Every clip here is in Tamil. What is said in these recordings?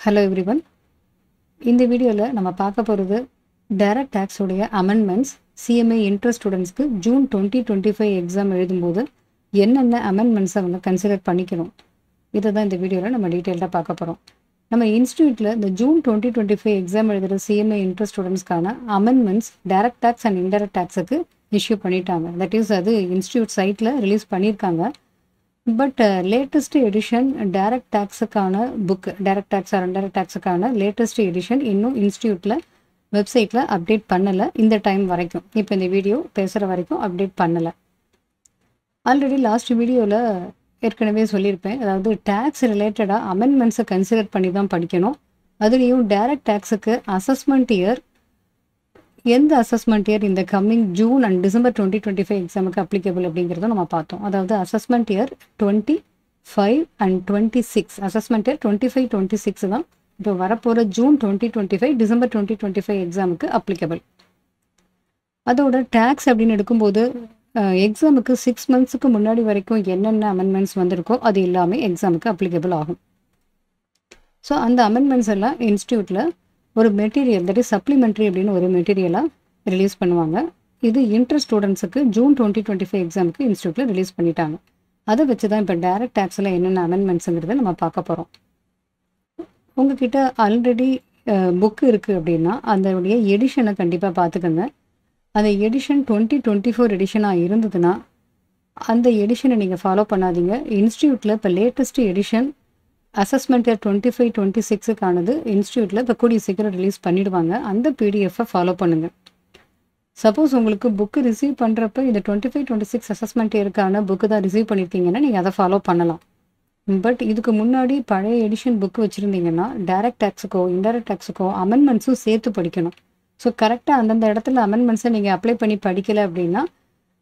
Hello everyone. இந்த வீடியோல நம்ம பார்க்க போறது டைரக்ட் டாக்ஸ் உடைய அமெண்ட்மெண்ட்ஸ் CMA இன்டர் ஸ்டூடண்ட்ஸ்க்கு ஜூன் 2025 எக்ஸாம் எழுதும்போது என்னென்ன அமெண்ட்மெண்ட்ஸ் அவங்க கன்சிடர் பண்ணிக்கணும். இதை தான் இந்த வீடியோல நம்ம டீடைலா பார்க்க போறோம். நம்ம இன்ஸ்டிடியூட்ல இந்த ஜூன் 2025 எக்ஸாம் எழுதுற CMA இன்டர் ஸ்டூடண்ட்ஸ்க்கான amendments direct tax and indirect டாக்ஸுக்கு இஷ்யூ பண்ணிட்டாங்க. தட் இஸ் அது இன்ஸ்டிடியூட் சைட்ல ரிலீஸ் பண்ணியிருக்காங்க. பட் லேட்டஸ்ட் எடிஷன் டைரக்ட் டாக்ஸுக்கான book direct tax or indirect டாக்ஸுக்கான லேட்டஸ்ட் எடிஷன் இன்னும் இன்ஸ்டியூட்டில் வெப்சைட்டில் அப்டேட் பண்ணலை. இந்த டைம் வரைக்கும் இப்போ இந்த வீடியோ பேசுகிற வரைக்கும் அப்டேட் பண்ணலை. ஆல்ரெடி லாஸ்ட் வீடியோவில் ஏற்கனவே சொல்லியிருப்பேன். அதாவது டேக்ஸ் ரிலேட்டடாக அமெண்ட்மெண்ட்ஸை கன்சிடர் பண்ணி தான் படிக்கணும். அதுலேயும் டைரக்ட் டாக்ஸுக்கு அசஸ்மெண்ட் இயர் எந்த அசஸ்மெண்ட் இயர் இந்த கம்மிங் ஜூன் அண்ட் டிசம்பர் 2025 எக்ஸாமுக்கு அப்ளிகபிள் அப்படிங்கிறத நம்ம பார்த்தோம். அதாவது assessment year 25 and 26 assessment year 25-26 தான் இப்போ வரப்போகிற ஜூன் 2025 டிசம்பர் 2025 எக்ஸாமுக்கு அப்ளிகபிள். அதோட டேக்ஸ் அப்படின்னு எடுக்கும்போது எக்ஸாமுக்கு 6 மந்த்ஸுக்கு முன்னாடி வரைக்கும் என்னென்ன அமெண்ட்மெண்ட்ஸ் வந்திருக்கோ அது எல்லாமே எக்ஸாமுக்கு அப்ளிகபிள் ஆகும். ஸோ அந்த அமெண்ட்மெண்ட்ஸ் எல்லாம் இன்ஸ்டியூட்டில் ஒரு மெட்டீரியல் தட் இஸ் சப்ளிமெண்ட்ரி அப்படின்னு ஒரு மெட்டீரியலாக ரிலீஸ் பண்ணுவாங்க. இது இன்டர் ஸ்டூடெண்ட்ஸுக்கு ஜூன் 2025 எக்ஸாமுக்கு இன்ஸ்டியூட்டில் ரிலீஸ் பண்ணிட்டாங்க. அதை வச்சு தான் இப்போ டைரக்ட் டாக்ஸில் என்னென்ன அமெண்ட்மெண்ட்ஸுங்கிறத நம்ம பார்க்க போகிறோம். உங்ககிட்ட ஆல்ரெடி புக்கு இருக்குது அப்படின்னா அதனுடைய எடிஷனை கண்டிப்பாக பார்த்துக்கோங்க. அந்த எடிஷன் 2024 எடிஷனாக இருந்ததுன்னா அந்த எடிஷனை நீங்கள் ஃபாலோ பண்ணாதீங்க. இன்ஸ்டியூட்டில் இப்போ லேட்டஸ்ட் எடிஷன் அசஸ்மெண்ட் இயர் 25-26க்கானது இன்ஸ்டியூட்டில் இப்போ கூடிய சீக்கிரம் ரிலீஸ் பண்ணிடுவாங்க. அந்த பிடிஎஃப்பை ஃபாலோ பண்ணுங்கள். சப்போஸ் உங்களுக்கு புக்கு ரிசீவ் பண்ணுறப்ப இந்த 25-26 அசஸ்மெண்ட் இயருக்கான புக்கு தான் ரிசீவ் பண்ணியிருக்கீங்கன்னா நீங்கள் அதை ஃபாலோ பண்ணலாம். பட் இதுக்கு முன்னாடி பழைய எடிஷன் புக்கு வச்சுருந்தீங்கன்னா டைரக்ட் டாக்ஸுக்கோ இன்டைரக்ட் டாக்ஸுக்கோ அமெண்ட்மெண்ட்ஸும் சேர்த்து படிக்கணும். ஸோ கரெக்டாக அந்தந்த இடத்துல அமெண்ட்மெண்ட்ஸை நீங்கள் அப்ளை பண்ணி படிக்கலை அப்படின்னா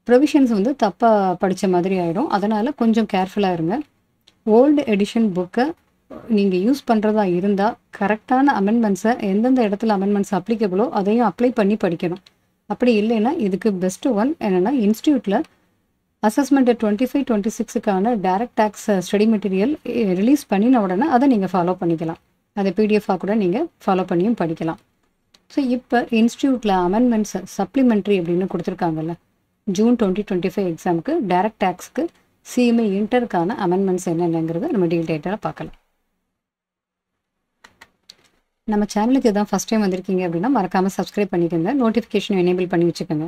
ப்ரொவிஷன்ஸ் வந்து தப்பாக படித்த மாதிரி ஆகிடும். அதனால் கொஞ்சம் கேர்ஃபுல்லாக இருங்க. ஓல்டு எடிஷன் புக்கை நீங்கள் யூஸ் பண்ணுறதா இருந்தால் கரெக்டான அமெண்ட்மெண்ட்ஸை எந்தெந்த இடத்துல அமெண்ட்மெண்ட்ஸ் அப்ளிகபிளோ அதையும் அப்ளை பண்ணி படிக்கணும். அப்படி இல்லைன்னா இதுக்கு பெஸ்ட்டு ஒன் என்னென்னா இன்ஸ்டியூட்டில் அசஸ்மெண்ட் 25-26க்கான direct tax study material release பண்ணின உடனே அதை நீங்கள் ஃபாலோ பண்ணிக்கலாம். அதை பிடிஎஃபாக கூட நீங்கள் ஃபாலோ பண்ணியும் படிக்கலாம். ஸோ இப்போ இன்ஸ்டியூட்டில் அமெண்ட்மெண்ட்ஸ் சப்ளிமெண்ட்ரி அப்படின்னு கொடுத்துருக்காங்கல்ல ஜூன் 2025 எக்ஸாமுக்கு டைரக்ட் டாக்ஸ்க்கு CMA இன்டருக்கான அமெண்ட்மெண்ட்ஸ் என்னென்னங்கிறத நம்ம டீட்டெயிலாக பார்க்கலாம். நம்ம சேனலுக்கு இதான் ஃபஸ்ட் டைம் வந்திருக்கீங்க அப்படின்னா மறக்காமல் சப்ஸ்கிரைப் பண்ணிக்கோங்க. நோட்டிஃபிகேஷன் எனேபிள் பண்ணி வச்சுக்கோங்க.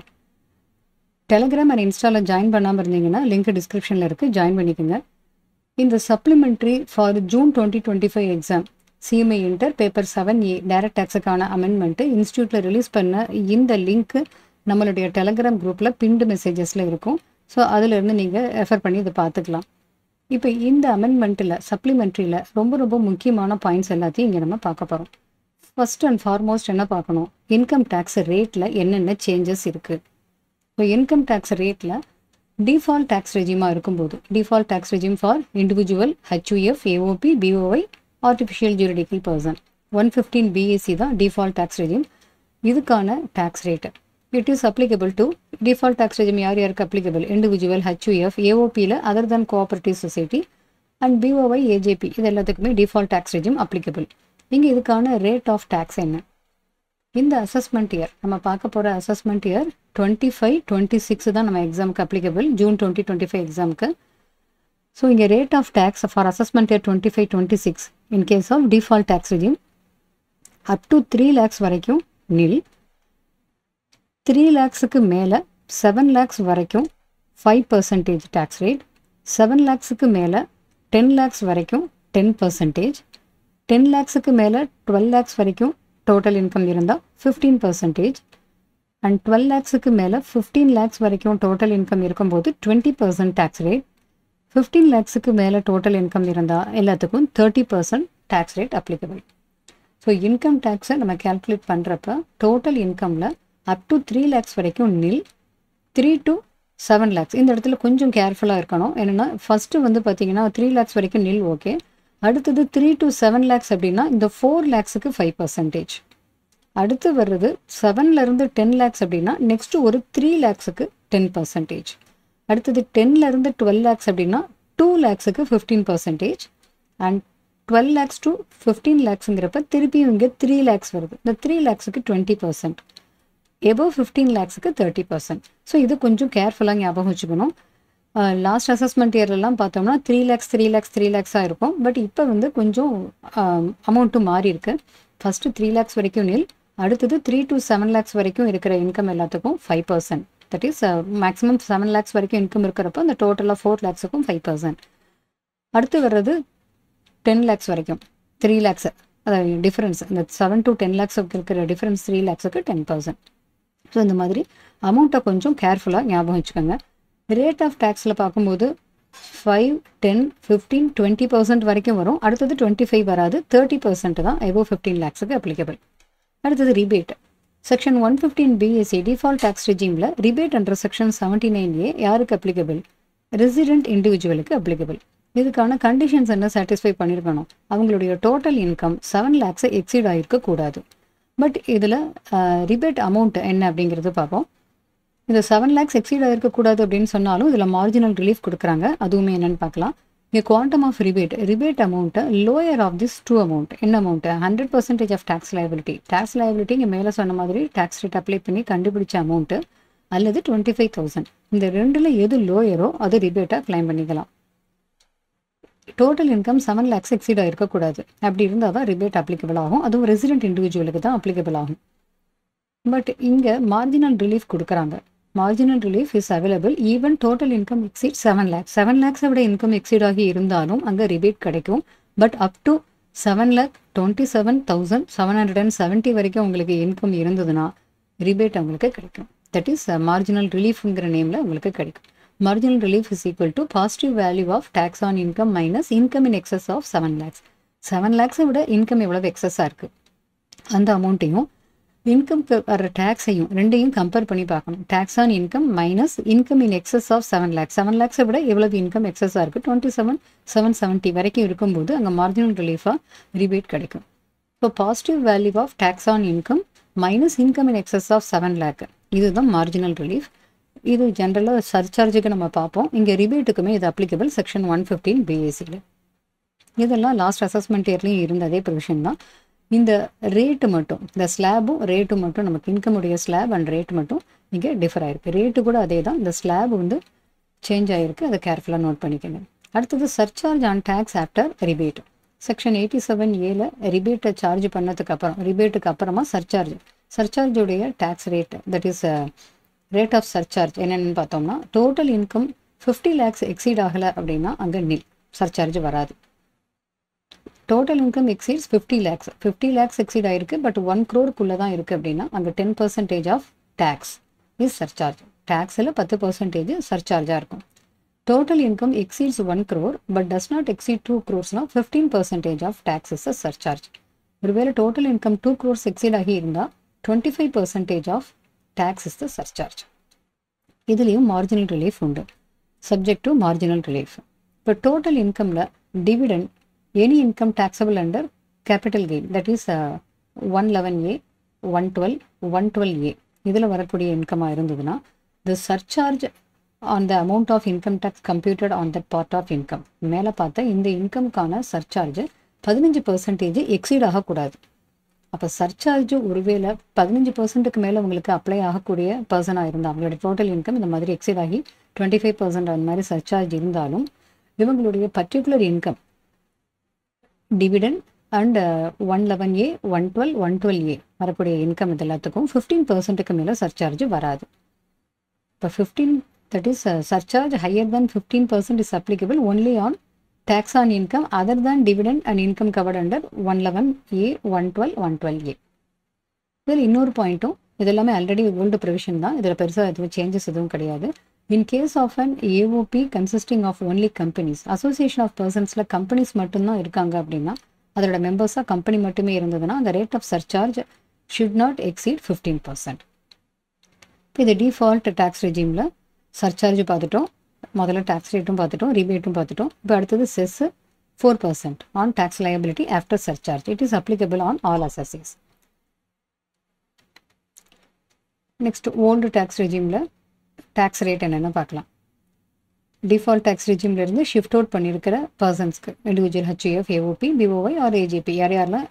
டெலிகிராம் அண்ட் இன்ஸ்டாவில் ஜாயின் பண்ணாமல் இருந்தீங்கன்னா லிங்க் டிஸ்கிரிப்ஷனில் இருக்குது, ஜாயின் பண்ணிக்கோங்க. இந்த supplementary for June 2025 exam CMA inter paper 7A direct டாக்ஸுக்கான அமெண்ட்மெண்ட்டு இன்ஸ்டியூட்டில் ரிலீஸ் பண்ண இந்த லிங்க்கு நம்மளுடைய டெலிகிராம் குரூப்பில் பின்டு மெசேஜஸில் இருக்கும். ஸோ அதிலிருந்து நீங்கள் ரெஃபர் பண்ணி இதை பார்த்துக்கலாம். இப்போ இந்த அமெண்ட்மெண்ட்டில் சப்ளிமெண்ட்ரியில் ரொம்ப ரொம்ப முக்கியமான பாயிண்ட்ஸ் எல்லாத்தையும் இங்கே நம்ம பார்க்க போகிறோம். ஃபர்ஸ்ட் அண்ட் ஃபார்மோஸ்ட் என்ன பார்க்கணும், இன்கம் டேக்ஸ் ரேட்டில் என்னென்ன சேஞ்சஸ் இருக்குது. இப்போ இன்கம் டேக்ஸ் ரேட்டில் டிஃபால்ட் டேக்ஸ் ரெஜிமாக இருக்கும்போது default tax regime for individual HUF AOP BOI artificial juridical person 115 BAC தான் டிஃபால்ட் டேக்ஸ் ரெஜிம். இதுக்கான tax rate it is applicable to default tax regime யாருக்கு அப்ளிகபிள், இண்டிவிஜுவல் HUF AOPயில் other than cooperative society and BOI AJP இது எல்லாத்துக்குமே டிஃபால்ட் டேக்ஸ் ரெஜிம் அப்ளிகபிள். இங்கே இதுக்கான ரேட் ஆஃப் டேக்ஸ் என்ன, இந்த அசஸ்மெண்ட் இயர் நம்ம பார்க்க போகிற அசஸ்மெண்ட் இயர் 25-26 தான் நம்ம எக்ஸாமுக்கு அப்ளிகபிள் ஜூன் 2025 எக்ஸாமுக்கு. ஸோ இங்கே rate of tax for assessment year 25-26 in case of default tax regime up to 3 lakhs வரைக்கும் நில், 3 lakhsக்கு மேலே 7 lakhs வரைக்கும் 5% டேக்ஸ் ரேட், 7 lakhsக்கு மேலே 10 lakhs வரைக்கும் 10%, 10 lakhsக்கு மேலே 12 lakhs வரைக்கும் டோட்டல் இன்கம் இருந்தால் 15%, அண்ட் 12 lakhsக்கு மேலே 15 lakhs வரைக்கும் டோட்டல் இன்கம் இருக்கும்போது 20% டேக்ஸ் ரேட், 15 lakhsக்கு மேலே டோட்டல் இன்கம் இருந்தால் எல்லாத்துக்கும் 30% tax rate applicable. So income டேக்ஸை நம்ம கேல்குலேட் பண்ணுறப்ப டோட்டல் இன்கமில் அப் டு 3 lakhs வரைக்கும் நில், 3 to 7 lakhs இந்த இடத்துல கொஞ்சம் கேர்ஃபுல்லாக இருக்கணும். என்னென்னா ஃபஸ்ட்டு வந்து பார்த்தீங்கன்னா 3 lakhs வரைக்கும் நில் ஓகே, அடுத்தது 3 to 7 lakhs அப்படின்னா இந்த 4 lakhsக்கு 5%, அடுத்து வர்றது 7லேருந்து 10 lakhs அப்படின்னா நெக்ஸ்ட்டு ஒரு 3 lakhsக்கு 10%, அடுத்தது 10லேருந்து 12 lakhs அப்படின்னா 2 lakhsக்கு 15%, அண்ட் 12 lakhs to 15 lakhsங்கிறப்ப திருப்பியும் இங்கே 3 lakhs வருது. இந்த 3 lakhsக்கு 20%, above 15 lakhsக்கு 30%. ஸோ இது கொஞ்சம் கேர்ஃபுல்லாக ஞாபகம் வச்சுக்கணும். லாஸ்ட் அசஸ்மெண்ட் இயர்லாம் பார்த்தோம்னா 3 lakhs 3 lakhs 3 lakhsஆக இருக்கும். பட் இப்போ வந்து கொஞ்சம் அமௌண்ட்டும் மாறி இருக்கு. ஃபஸ்ட்டு 3 lakhs வரைக்கும் நில், அடுத்தது 3 to 7 lakhs வரைக்கும் இருக்கிற இன்கம் எல்லாத்துக்கும் 5%. தட் இஸ் மேக்ஸிமம் 7 lakhs வரைக்கும் இன்கம் இருக்கிறப்போ அந்த டோட்டலாக 4 lakhsக்கும் 5%. அடுத்து வர்றது 10 lakhs வரைக்கும் 3 lakhs, அதாவது டிஃப்ரென்ஸ் இந்த 7 to 10 lakhs இருக்கிற டிஃப்ரென்ஸ் 3 lakhsக்கு 10%. ஸோ இந்த மாதிரி அமௌண்ட்டை கொஞ்சம் கேர்ஃபுல்லாக ஞாபகம் வச்சுக்கோங்க. ரேட் ஆஃப் டேக்ஸில் பார்க்கும்போது 5, 10, 15, 20% வரைக்கும் வரும். அடுத்தது 25 வராது, 30% தான் above 15 lakhsக்கு அப்ளிகபிள். அடுத்தது rebate. Section 115 BSE default tax ரெஜிமில் ரிபேட் அண்டர் செக்ஷன் 79A யாருக்கு அப்ளிகபிள்? ரெசிடென்ட் இண்டிவிஜுவலுக்கு அப்ளிகபிள். இதுக்கான கண்டிஷன்ஸ் என்ன சாட்டிஸ்ஃபை பண்ணியிருக்கணும்? அவங்களுடைய டோட்டல் இன்கம் 7 lakhs எக்ஸீட் ஆகிருக்க கூடாது. பட் இதில் ரிபேட் அமௌண்ட் என்ன அப்படிங்கிறது பார்ப்போம். இது 7 lakhs எக்ஸீட் ஆகிருக்கக்கூடாது அப்படின்னு சொன்னாலும் இதில் மார்ஜினல் ரிலீஃப் கொடுக்குறாங்க. அதுவுமே என்னென்னு பார்க்கலாம். இங்கே குவான்டம் ஆஃப் ரிபேட் அமௌண்ட்டை lower of this two amount. என்ன amount? 100% of tax liability. Tax liability இங்கே மேலே சொன்ன மாதிரி டேக்ஸ் ரேட் அப்ளை பண்ணி கண்டுபிடிச்ச அமௌண்ட்டு அல்லது 25,000. இந்த ரெண்டில் எது லோயரோ அது ரிபேட்டாக கிளைம் பண்ணிக்கலாம். டோட்டல் இன்கம் 7 lakhs எக்ஸீட் ஆகிருக்கக்கூடாது. அப்படி இருந்தால் தான் ரிபேட் அப்ளிகபிள் ஆகும். அதுவும் ரெசிடென்ட் இண்டிவிஜுவலுக்கு தான் அப்ளிகபிள் ஆகும். பட் இங்கே மார்ஜினல் ரிலீஃப் கொடுக்குறாங்க. Marginal relief is available even total income exceed 7 lakhs. 7 lakhs விட இன்கம் எக்ஸீட் ஆகி இருந்தாலும் அங்கே ரிபேட் கிடைக்கும். பட் அப் டு 7,27,770 வரைக்கும் உங்களுக்கு இன்கம் இருந்ததுன்னா ரிபேட் உங்களுக்கு கிடைக்கும். தட் இஸ் மார்ஜினல் ரிலீஃப்ங்கிற நேமில் உங்களுக்கு கிடைக்கும். Marginal relief is equal to positive value of tax on income minus income in excess of 7 lakhs. 7 lakhs விட இன்கம் எவ்வளவு எக்ஸஸாக இருக்குது அந்த அமௌண்ட்டையும் இன்கம்க்கு வர டேக்ஸையும் ரெண்டையும் கம்பேர் பண்ணி பார்க்கணும். Tax on income minus income in excess of 7 lakhs. 7 lakhs விட எவ்வளவு இன்கம் எக்ஸஸாக இருக்குது? 27,770 வரைக்கும் இருக்கும்போது அங்கே மார்ஜினல் ரிலீஃபாக ரிபேட் கிடைக்கும். இப்போ positive value of tax on income minus income in excess of 7 lakh, இதுதான் மார்ஜினல் ரிலீஃப். இது ஜென்ரலாக சர்சார்ஜுக்கு நம்ம பார்ப்போம். இங்கே ரிபேட்டுக்குமே இது அப்ளிகபிள் செக்ஷன் 115 BSEல. இதெல்லாம் லாஸ்ட் அசஸ்மெண்ட் இயர்லையும் இருந்த அதே ப்ரொவிஷன் தான். இந்த ரேட்டு மட்டும், இந்த ஸ்லாபும் ரேட்டும் மட்டும், நமக்கு இன்கமுடைய ஸ்லாப் அண்ட் ரேட் மட்டும் இங்கே டிஃபர் ஆகிருக்கு. ரேட்டு கூட அதே தான், இந்த ஸ்லாப் வந்து சேஞ்ச் ஆகிருக்கு. அதை கேர்ஃபுல்லாக நோட் பண்ணிக்கோங்க. அடுத்தது surcharge on tax after rebate. Section 87Aல ரிபேட்டை சார்ஜ் பண்ணதுக்கு அப்புறம், ரிபேட்டுக்கு அப்புறமா சர்சார்ஜுடைய tax rate, that is rate of surcharge என்னென்னு பார்த்தோம்னா, டோட்டல் இன்கம் 50 lakhs எக்ஸீட் ஆகலை அப்படின்னா அங்கே நில், சர்சார்ஜ் வராது. Total income exceeds 50 lakhs. 50 lakhs exceed ஆயிருக்கு, பட் 1 crore தான் இருக்குது அப்படின்னா அங்கே 10% ஆஃப் டேக்ஸ் இஸ் சர்சார்ஜ். டேக்ஸில் 10% சர்சார்ஜாக இருக்கும். Total income exceeds 1 crore but does not exceed 2 crores 15% of tax is a surcharge. ஒருவேளை டோட்டல் இன்கம் 2 crores எக்ஸீட் ஆகி இருந்தால் 25% of tax is the surcharge. இதுலேயும் மார்ஜினல் ரிலீஃப் உண்டு, சப்ஜெக்ட் டு மார்ஜினல் ரிலீஃப். இப்போ total இன்கமில் dividend any income taxable under capital gain, that is 111A, 112, 112A இதில் வரக்கூடிய இன்கமாக இருந்ததுன்னா the surcharge on the amount of income tax computed on that part of income. மேலே பார்த்தா இந்த இன்கம்கான சர்சார்ஜ் 15% எக்ஸீட் ஆகக்கூடாது. அப்போ சர்சார்ஜ் ஒருவேளை 15%க்கு மேலே உங்களுக்கு அப்ளை ஆகக்கூடிய பர்சனாக இருந்தால், அவங்களோட டோட்டல் இன்கம் இந்த மாதிரி எக்ஸீட் ஆகி 25% அந்த மாதிரி சர்சார்ஜ் இருந்தாலும் இவங்களுடைய particular income dividend and 111A, 112, 112A வரக்கூடிய இன்கம் இது எல்லாத்துக்கும் 15%க்கு மேலே சர்சார்ஜ் வராது. இப்போ 15, that is surcharge higher than 15% is applicable only on tax on income other than dividend and income covered under 111A, 112, 112A. இதில் இன்னொரு பாயிண்ட்டும், இது எல்லாமே ஆல்ரெடி ஓல்டு ப்ரொவிஷன் தான், இதில் பெருசாக எதுவும் சேஞ்சஸ் எதுவும் கிடையாது. In case of an AOP consisting of only companies, association of personsல கம்பெனிஸ் மட்டும்தான் இருக்காங்க அப்படின்னா, அதோட மெம்பர்ஸாக கம்பெனி மட்டுமே இருந்ததுன்னா அந்த rate of surcharge should not exceed 15%. இப்போ இது டிஃபால்ட் டேக்ஸ் ரெஜிமில் சர்சார்ஜ் பார்த்துட்டோம், முதல்ல டேக்ஸ் ரேட்டும் பார்த்துட்டோம், ரிபேட்டும் பார்த்துட்டோம். இப்போ அடுத்தது cess 4% on tax liability after surcharge. It is applicable on all assessees. Next old tax ரெஜிமில் டேக்ஸ் ரேட் என்னென்னு பார்க்கலாம். டிஃபால்ட் டேக்ஸ் ரெஜிம்லேருந்து ஷிஃப்ட் அவுட் பண்ணியிருக்கிற பர்சன்ஸ்க்கு individual HUF AOP BOI or AJP யாரெல்லாம்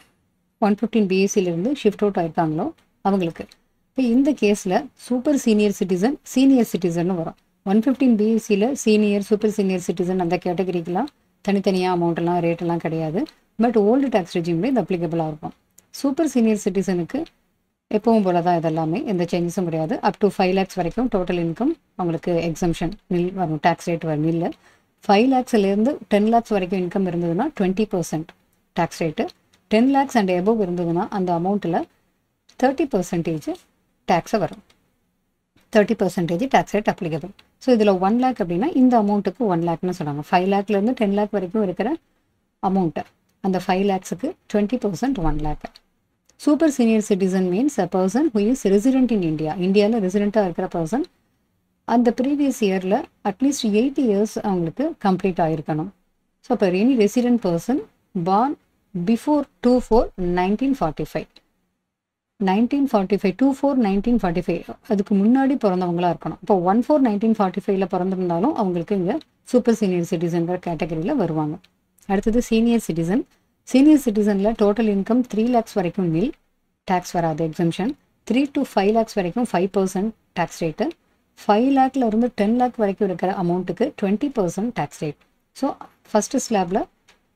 115 பிஎஸ்சிலேருந்து ஷிஃப்ட் அவுட் ஆயிருக்காங்களோ அவங்களுக்கு. இப்போ இந்த கேஸில் super senior citizen senior citizen வரும். 115 பிஎஸ்சியில் சீனியர் சூப்பர் சீனியர் சிட்டிசன் அந்த கேட்டகரிக்கெலாம் தனித்தனியாக அமௌண்ட்டெல்லாம் ரேட்டெல்லாம் கிடையாது. பட் ஓல்டு டேக்ஸ் ரெஜிம்லேயே இது அப்ளிகபிளாக இருக்கும். சூப்பர் சீனியர் சிட்டிசனுக்கு எப்பவும் போல தான் இதெல்லாமே எந்த சேஞ்சஸும் கிடையாது. அப் டு 5 lakhs வரைக்கும் டோட்டல் இன்கம் அவங்களுக்கு எக்ஸம்ஷன் நில் வரும், டேக்ஸ் ரேட் வரும் நில். 5 lakhsலேருந்து 10 lakhs வரைக்கும் இன்கம் இருந்ததுன்னா 20% tax rate. 10 lakhs and above இருந்ததுன்னா அந்த அமௌண்ட்டில் 30% டேக்ஸை வரும். 30% டேக்ஸ் ரேட் அப்ளிகபிள். ஸோ இதில் 1 lakh அப்படின்னா இந்த அமௌண்ட்டுக்கு 1 lakhன்னு சொல்கிறாங்க. 5 lakhலேருந்து 10 lakh வரைக்கும் இருக்கிற அமௌண்ட்டு அந்த 5 lakhsக்கு 20% 1 lakh. Super senior citizen means a person who is resident in India. இந்தியாவில் ரெசிடெண்ட்டாக இருக்கிற பர்சன் அந்த ப்ரீவியஸ் இயரில் அட்லீஸ்ட் 8 years அவங்களுக்கு கம்ப்ளீட் ஆகிருக்கணும். ஸோ இப்போ any resident person born before 2/4/1945 2/4/1945 அதுக்கு முன்னாடி பிறந்தவங்களாக இருக்கணும். இப்போ 1/4/1945 பிறந்திருந்தாலும் அவங்களுக்கு இங்கே சூப்பர் சீனியர் சிட்டிசன்ற கேட்டகரியில் வருவாங்க. அடுத்தது சீனியர் சிட்டிசன். சீனியர் சிட்டிசனில் டோட்டல் இன்கம் 3 lakhs வரைக்கும் நில், டேக்ஸ் வராது, எக்ஸம்ஷன். 3 to 5 lakhs வரைக்கும் 5% டேக்ஸ் ரேட்டு. 5 lakhலேருந்து 10 lakh வரைக்கும் இருக்கிற அமௌண்ட்டுக்கு 20% டேக்ஸ் ரேட். ஸோ ஃபஸ்ட்டு ஸ்லாபில்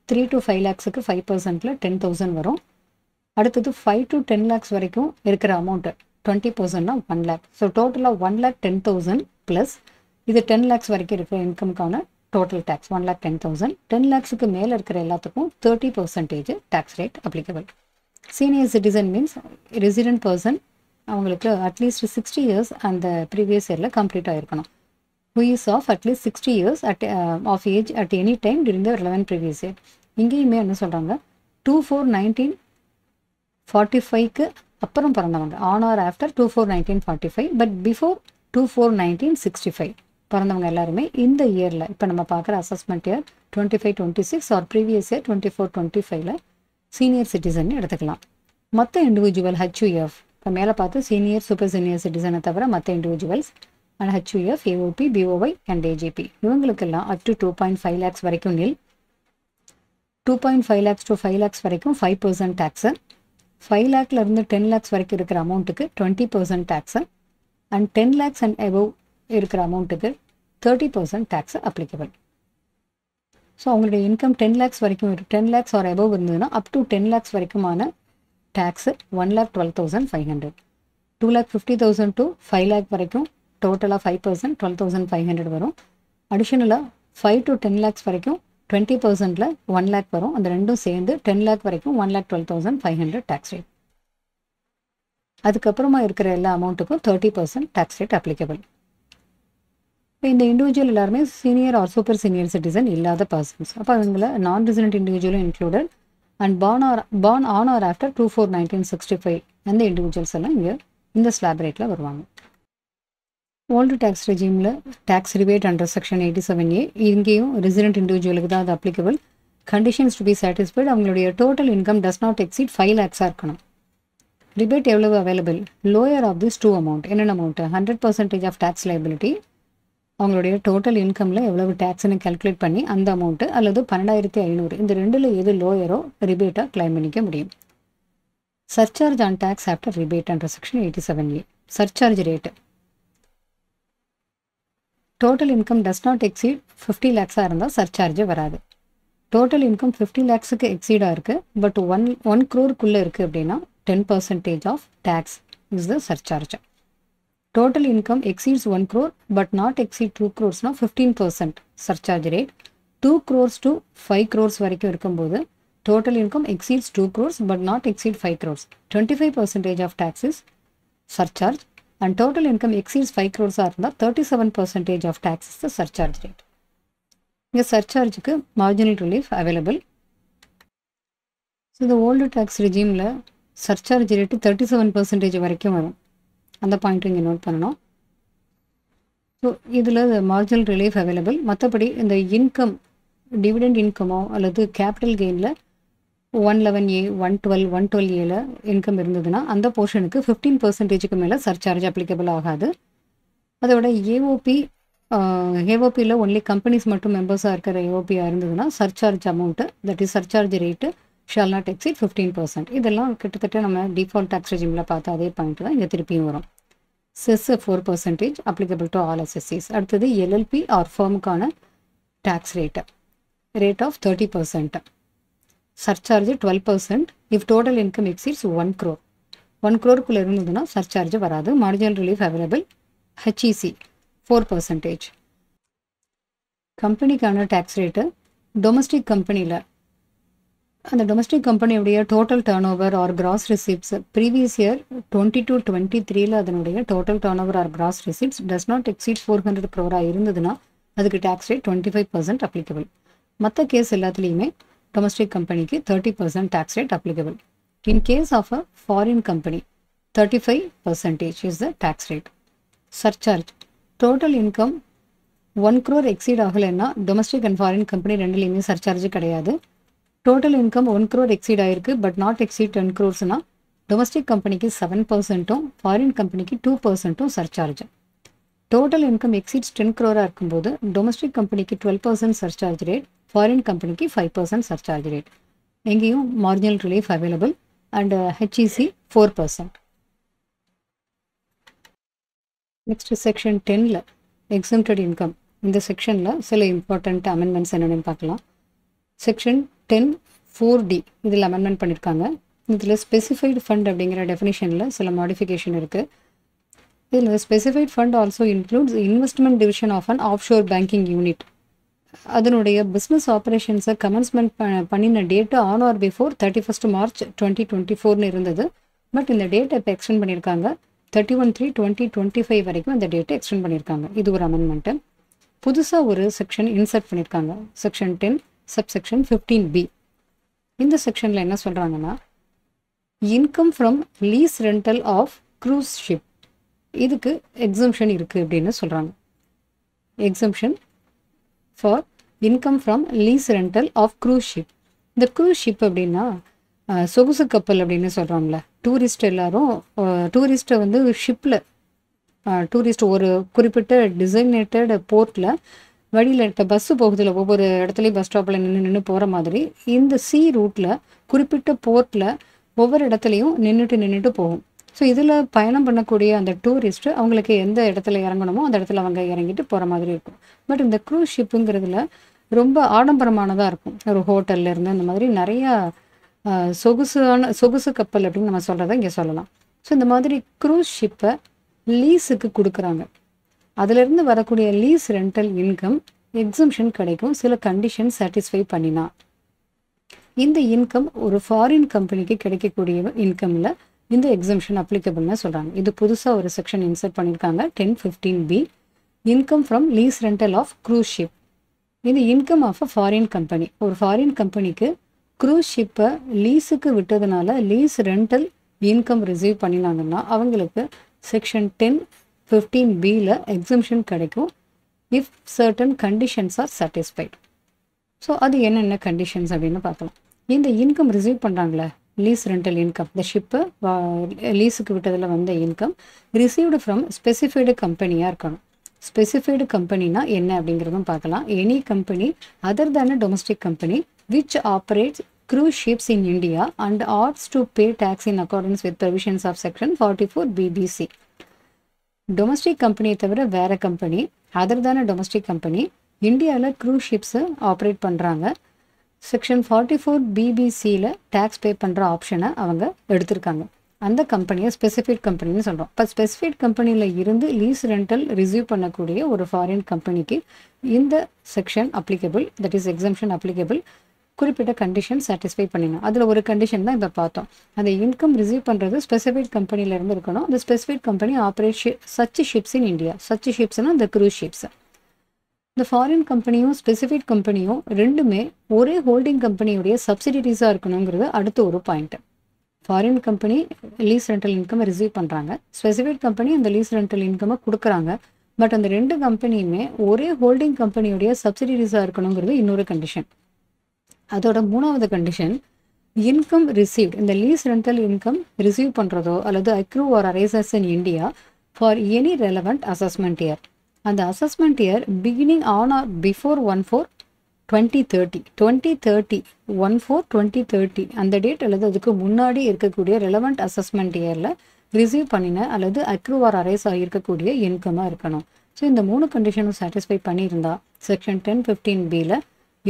3 to 5 lakhsக்கு 5%ல் 10,000 வரும். அடுத்தது 5 to 10 lakhs வரைக்கும் இருக்கிற அமௌண்ட்டு 20%னா 1 lakh. ஸோ டோட்டலாக 1,10,000 ப்ளஸ் இது 10 lakhs வரைக்கும் இருக்கிற இன்கம்க்கான டோட்டல் டேக்ஸ் 1,10,000. 10 lakhsக்கு மேலே இருக்கிற எல்லாத்துக்கும் 30% tax rate applicable. Senior citizen means resident person அவங்களுக்கு அட்லீஸ்ட் 60 years அந்த ப்ரீவியஸ் இயரில் complete ஆகிருக்கணும். Who is of at least 60 years of age at any time during the relevant previous year. இங்கேயுமே என்ன சொல்கிறாங்க, 2/4/1945க்கு அப்புறம் பிறந்தவங்க on or after 2/4/1945 but before 2/4/1965 பிறந்தவங்க எல்லாருமே இந்த இயரில் இப்போ நம்ம பார்க்குற assessment year 25-26 R previous year 24-25 senior citizen எடுத்துக்கலாம். மற்ற இண்டிவிஜுவல் ஹெச்யூஎஃப் இப்போ மேலே பார்த்து சீனியர் சூப்பர் சீனியர் சிட்டிசனை தவிர மற்ற individuals and HUF AOP BOI and AJP இவங்களுக்கெல்லாம் அப் டு 2.5 lakhs வரைக்கும் நில், 2.5 lakhs to 5 lakhs வரைக்கும் 5% டேக்ஸு, 5 lakhலேருந்து 10 lakhs வரைக்கும் இருக்கிற அமௌண்ட்டுக்கு 20% tax and 10 lakhs and above இருக்கிற அமௌண்ட்டுக்கு 30% டேக்ஸ் அப்ளிகபிள். ஸோ அவங்களுடைய இன்கம் 10 lakhs வரைக்கும் 10 lakhs ஆர் எபோவ் இருந்ததுன்னா அப் டு 10 lakhs வரைக்குமான டேக்ஸு 1,12,500. 2,50,000 to 5 lakh வரைக்கும் டோட்டலாக 5% 12,500 வரும். அடிஷ்னலாக 5 to 10 lakhs வரைக்கும் 20%ல் 1 lakh வரும். அந்த ரெண்டும் சேர்ந்து 10 lakh வரைக்கும் 1,12,500 டேக்ஸ் ரேட். அதுக்கப்புறமா இருக்கிற எல்லா அமௌண்ட்டுக்கும் 30% டேக்ஸ் ரேட் அப்ளிகபிள். இப்போ இந்த இண்டிவிஜுவல் எல்லாருமே senior or super senior citizen இல்லாத பர்சன்ஸ். அப்போ அவங்கள நான் ரெசிடென்ட் இண்டிவிஜுவலும் included and born on or after 2/4/1965 அந்த இண்டிவிஜுவல்ஸ் எல்லாம் இங்கே இந்த ஸ்லாப் ரேட்டில் வருவாங்க. ஓல்டு டேக்ஸ் ரெஜிமில் tax rebate under section 87A இங்கேயும் ரெசிடென்ட் இண்டிவிஜுவலுக்கு தான் அது applicable. Conditions to be satisfied அவங்களுடைய total income does not exceed 5 lakhs இருக்கணும். ரிபேட் எவ்வளவு available, lower of this 2 amount. என்னென்ன அமௌண்ட்டு 100% ஆஃப் டேக்ஸ் லைபிலிட்டி அவங்களுடைய டோட்டல் இன்கமில் எவ்வளவு டேக்ஸ்னு கால்குலேட் பண்ணி அந்த அமௌண்ட்டு அல்லது 12,500 இந்த ரெண்டில் எது லோயரோ ரிபேட்டாக கிளைம் பண்ணிக்க முடியும். Surcharge on tax after rebate under section 87A surcharge rate total income does not exceed 50 lakhs இருந்தால் சர்சார்ஜே வராது. டோட்டல் இன்கம் 50 lakhsக்கு எக்ஸீடாக இருக்குது பட் 1 crore இருக்குது அப்படின்னா 10% of tax is the surcharge. Total income exceeds 1 crore but not exceed 2 crores 15% surcharge rate. 2 crores to 5 crores வரைக்கும் இருக்கும்போது total income exceeds 2 crores but not exceed 5 crores 25% of tax is surcharge and total income exceeds 5 crores இருந்தால் 37% of tax is the surcharge rate. இங்கே சர்சார்ஜுக்கு மார்ஜினல் ரிலீஃப் அவைலபிள். ஸோ இந்த ஓல்டு டேக்ஸ் ரெஜிமில் சர்சார்ஜ் ரேட்டு 37% வரைக்கும் வரும். அந்த பாயிண்ட்டும் இங்கே நோட் பண்ணணும். ஸோ இதில் மார்ஜினல் ரிலீஃப் அவைலபிள். மற்றபடி இந்த இன்கம் டிவிடெண்ட் இன்கமோ அல்லது கேபிட்டல் கெயினில் 111A 112 112Aல இன்கம் இருந்ததுன்னா அந்த போர்ஷனுக்கு 15%க்கு மேலே சர்சார்ஜ் அப்ளிகபிள் ஆகாது. அதோட ஏஓபி ஏஓபியில் ஒன்லி கம்பெனிஸ் மட்டும் மெம்பர்ஸாக இருக்கிற ஏஓபியாக இருந்ததுன்னா surcharge amount that is surcharge rate shawl not exceed 15%. இதெல்லாம் கிட்டத்தட்ட நம்ம டிஃபால்ட் டேக்ஸ் ரெஜிமில் பார்த்து அதே பாயிண்ட் தான் இங்கே திருப்பியும் வரும். Cess 4% applicable to all assessees. அடுத்தது எல்எல்பி ஆர் ஃபர்முக்கான tax rate of 30%. Surcharge 12% if total income exceeds 1 crore. 1 crore இருந்ததுன்னா சர்சார்ஜ் வராது. Marginal relief available. ஹெச்இசி 4%. கம்பெனிக்கான டேக்ஸ் ரேட்டு டொமஸ்டிக் கம்பெனியில் அந்த டொமஸ்டிக் கம்பெனியுடைய total turnover or gross receipts previous year 22-23 அதனுடைய total turnover or gross receipts does not exceed 400 crore இருந்ததுன்னா அதுக்கு டேக்ஸ் ரேட் 25% அப்ளிகபிள். மற்ற கேஸ் எல்லாத்துலேயுமே டொமஸ்டிக் கம்பெனிக்கு 30% tax rate applicable. In case of a foreign company 35% is the tax rate. Surcharge total income 1 crore exceed ஆகலைன்னா டொமஸ்டிக் அண்ட் ஃபாரின் கம்பெனி ரெண்டுலேயுமே சர்சார்ஜ் கிடையாது. டோட்டல் இன்கம் 1 crore எக்ஸீட் ஆயிருக்கு but not exceed 10 crores domestic கம்பெனிக்கு 7%, ஃபாரின் கம்பெனிக்கு 2% surcharge. Total income exceeds 10 crore இருக்கும்போது டொமஸ்டிக் கம்பெனிக்கு 12% சர்சார்ஜ் ரேட், ஃபாரின் கம்பெனிக்கு 5% சர்சார்ஜ் ரேட். எங்கேயும் marginal relief available and HEC 4%. Next section 10ல் எக்ஸம்டட் இன்கம். இந்த செக்ஷனில் சில இம்பார்ட்டண்ட் அமெண்ட்மெண்ட்ஸ் என்னென்னு பார்க்கலாம். செக்ஷன் 10(4)D இதில் அமெண்ட்மெண்ட் பண்ணியிருக்காங்க. இதில் ஸ்பெசிஃபைடு ஃபண்ட் அப்படிங்கிற டெஃபினிஷனில் சில மாடிஃபிகேஷன் இருக்குது. இதில் specified fund also includes investment division of an offshore banking unit. அதனுடைய பிஸ்னஸ் ஆப்ரேஷன்ஸை கமென்ஸ்மெண்ட் பண்ணின date on or before 31st March 2024 இருந்தது. பட் இந்த டேட்டை இப்போ எக்ஸ்டெண்ட் பண்ணியிருக்காங்க. 31/3/2025 வரைக்கும் அந்த டேட்டை எக்ஸ்டெண்ட் பண்ணியிருக்காங்க. இது ஒரு அமெண்ட்மெண்ட்டு. புதுசாக ஒரு செக்ஷன் இன்சர்ட் பண்ணியிருக்காங்க. Section 10 subsection 15B. இந்த செக்ஷனில் என்ன சொல்கிறாங்கன்னா, income from lease rental of cruise ship இதுக்கு எக்ஸம்ஷன் இருக்குது அப்படின்னு சொல்கிறாங்க. Exemption for income from lease rental of cruise ship. இந்த க்ரூஸ் ஷிப் அப்படின்னா சொகுசு கப்பல் அப்படின்னு சொல்கிறாங்களே. டூரிஸ்ட் எல்லாரும் டூரிஸ்ட்டை வந்து ஷிப்பில் டூரிஸ்ட் ஒரு குறிப்பிட்ட டிசைனேட்டட் போர்ட்டில் வழியில் இப்போ பஸ்ஸு போகுதில்ல, ஒவ்வொரு இடத்துலையும் பஸ் ஸ்டாப்பில் நின்று போகிற மாதிரி இந்த சி ரூட்டில் குறிப்பிட்ட போர்ட்டில் ஒவ்வொரு இடத்துலையும் நின்றுட்டு போகும். ஸோ இதில் பயணம் பண்ணக்கூடிய அந்த டூரிஸ்ட்டு அவங்களுக்கு எந்த இடத்துல இறங்கணுமோ அந்த இடத்துல அவங்க இறங்கிட்டு போகிற மாதிரி இருக்கும். பட் இந்த க்ரூஸ் ஷிப்புங்கிறதுல ரொம்ப ஆடம்பரமானதாக இருக்கும். ஒரு ஹோட்டல்ல இருந்து அந்த மாதிரி நிறையா சொகுசு கப்பல் அப்படின்னு நம்ம சொல்கிறத இங்கே சொல்லலாம். ஸோ இந்த மாதிரி க்ரூஸ் ஷிப்பை லீஸுக்கு கொடுக்குறாங்க. அதிலிருந்து வரக்கூடிய லீஸ் ரெண்டல் இன்கம் எக்ஸம்ஷன் கிடைக்கும் சில கண்டிஷன் சாட்டிஸ்ஃபை பண்ணினா. இந்த இன்கம் ஒரு ஃபாரின் கம்பெனிக்கு கிடைக்கக்கூடிய இன்கமில் இந்த எக்ஸம்ஷன் அப்ளிகபிள்னு சொல்கிறாங்க. இது புதுசாக ஒரு செக்ஷன் இன்சர்ட் பண்ணியிருக்காங்க. 10(15)B income from lease rental of cruise ship. இது income of a foreign company. ஒரு ஃபாரின் கம்பெனிக்கு க்ரூஸ் ஷிப்பை லீஸுக்கு விட்டதுனால லீஸ் ரெண்டல் இன்கம் ரிசீவ் பண்ணினாங்கன்னா அவங்களுக்கு செக்ஷன் 10(15)Bயில் எக்ஸம்ஷன் கிடைக்கும் if certain conditions are satisfied. So அது என்னென்ன கண்டிஷன்ஸ் அப்படின்னு பார்க்கலாம். இந்த இன்கம் ரிசீவ் பண்ணுறாங்களே லீஸ் ரெண்டல் இன்கம், இந்த ஷிப்பை லீஸுக்கு விட்டதில் வந்த இன்கம் ரிசீவ்டு ஃப்ரம் ஸ்பெசிஃபைடு கம்பெனியாக இருக்கணும். ஸ்பெசிஃபைடு கம்பெனினா என்ன அப்படிங்கிறதும் பார்க்கலாம். Any company other than a domestic company which operates cruise ships in India and ought to pay tax in accordance with provisions of section 44(b)(c). Domestic கம்பெனியை தவிர வேறு கம்பெனி அதர் தான டொமஸ்டிக் கம்பெனி இந்தியாவில் க்ரூஸ் ஷிப்ஸை ஆப்ரேட் பண்ணுறாங்க. செக்ஷன் 44(b)(c)யில் டேக்ஸ் பே பண்ணுற ஆப்ஷனை அவங்க எடுத்திருக்காங்க. அந்த கம்பெனியை ஸ்பெசிஃபைட் கம்பெனின்னு சொல்கிறோம். இப்போ ஸ்பெசிஃபைட் கம்பெனியில் இருந்து லீஸ் ரெண்டல் ரிசீவ் பண்ணக்கூடிய ஒரு ஃபாரின் கம்பெனிக்கு இந்த section applicable, that is exemption applicable. குறிப்பிட்ட கண்டிஷன் சாட்டிஸ்ஃபை பண்ணிடணும். அதில் ஒரு கண்டிஷன் தான் இப்போ பார்த்தோம். அந்த இன்கம் ரிசீவ் பண்ணுறது ஸ்பெசிஃபைட் கம்பெனிலேருந்து இருக்கணும். அந்த specified company operate such ships in India. Such ஷிப்ஸ்னால் இந்த க்ரூஸ் ஷிப்ஸ். இந்த ஃபாரின் கம்பெனியும் ஸ்பெசிஃபைட் கம்பெனியும் ரெண்டுமே ஒரே ஹோல்டிங் கம்பெனியுடைய சப்சிடிரிஸாக இருக்கணுங்கிறது அடுத்த ஒரு point. Foreign company lease rental income receive பண்ணுறாங்க, ஸ்பெசிஃபைட் கம்பெனி அந்த லீஸ் ரெண்டல் இன்கமை கொடுக்குறாங்க. பட் அந்த ரெண்டு கம்பெனியுமே ஒரே ஹோல்டிங் கம்பெனியுடைய சப்சிடிரிஸாக இருக்கணுங்கிறது இன்னொரு கண்டிஷன். அதோட மூணாவது கண்டிஷன், இன்கம் ரிசீவ்ட், இந்த லீஸ் ரெண்டல் இன்கம் ரிசீவ் பண்ணுறதோ அல்லது accrue or arises in India for any relevant assessment year. அந்த assessment year beginning on or before 1/4/2030 1/4/2030 அந்த டேட் அல்லது அதுக்கு முன்னாடி இருக்கக்கூடிய ரெலவெண்ட் அசஸ்மெண்ட் இயரில் ரிசீவ் பண்ணின அல்லது அக்ரூவார் அரைஸ் ஆகியிருக்கக்கூடிய இன்கமாக இருக்கணும். ஸோ இந்த 3 கண்டிஷனும் சாட்டிஸ்ஃபை பண்ணியிருந்தா section 1015B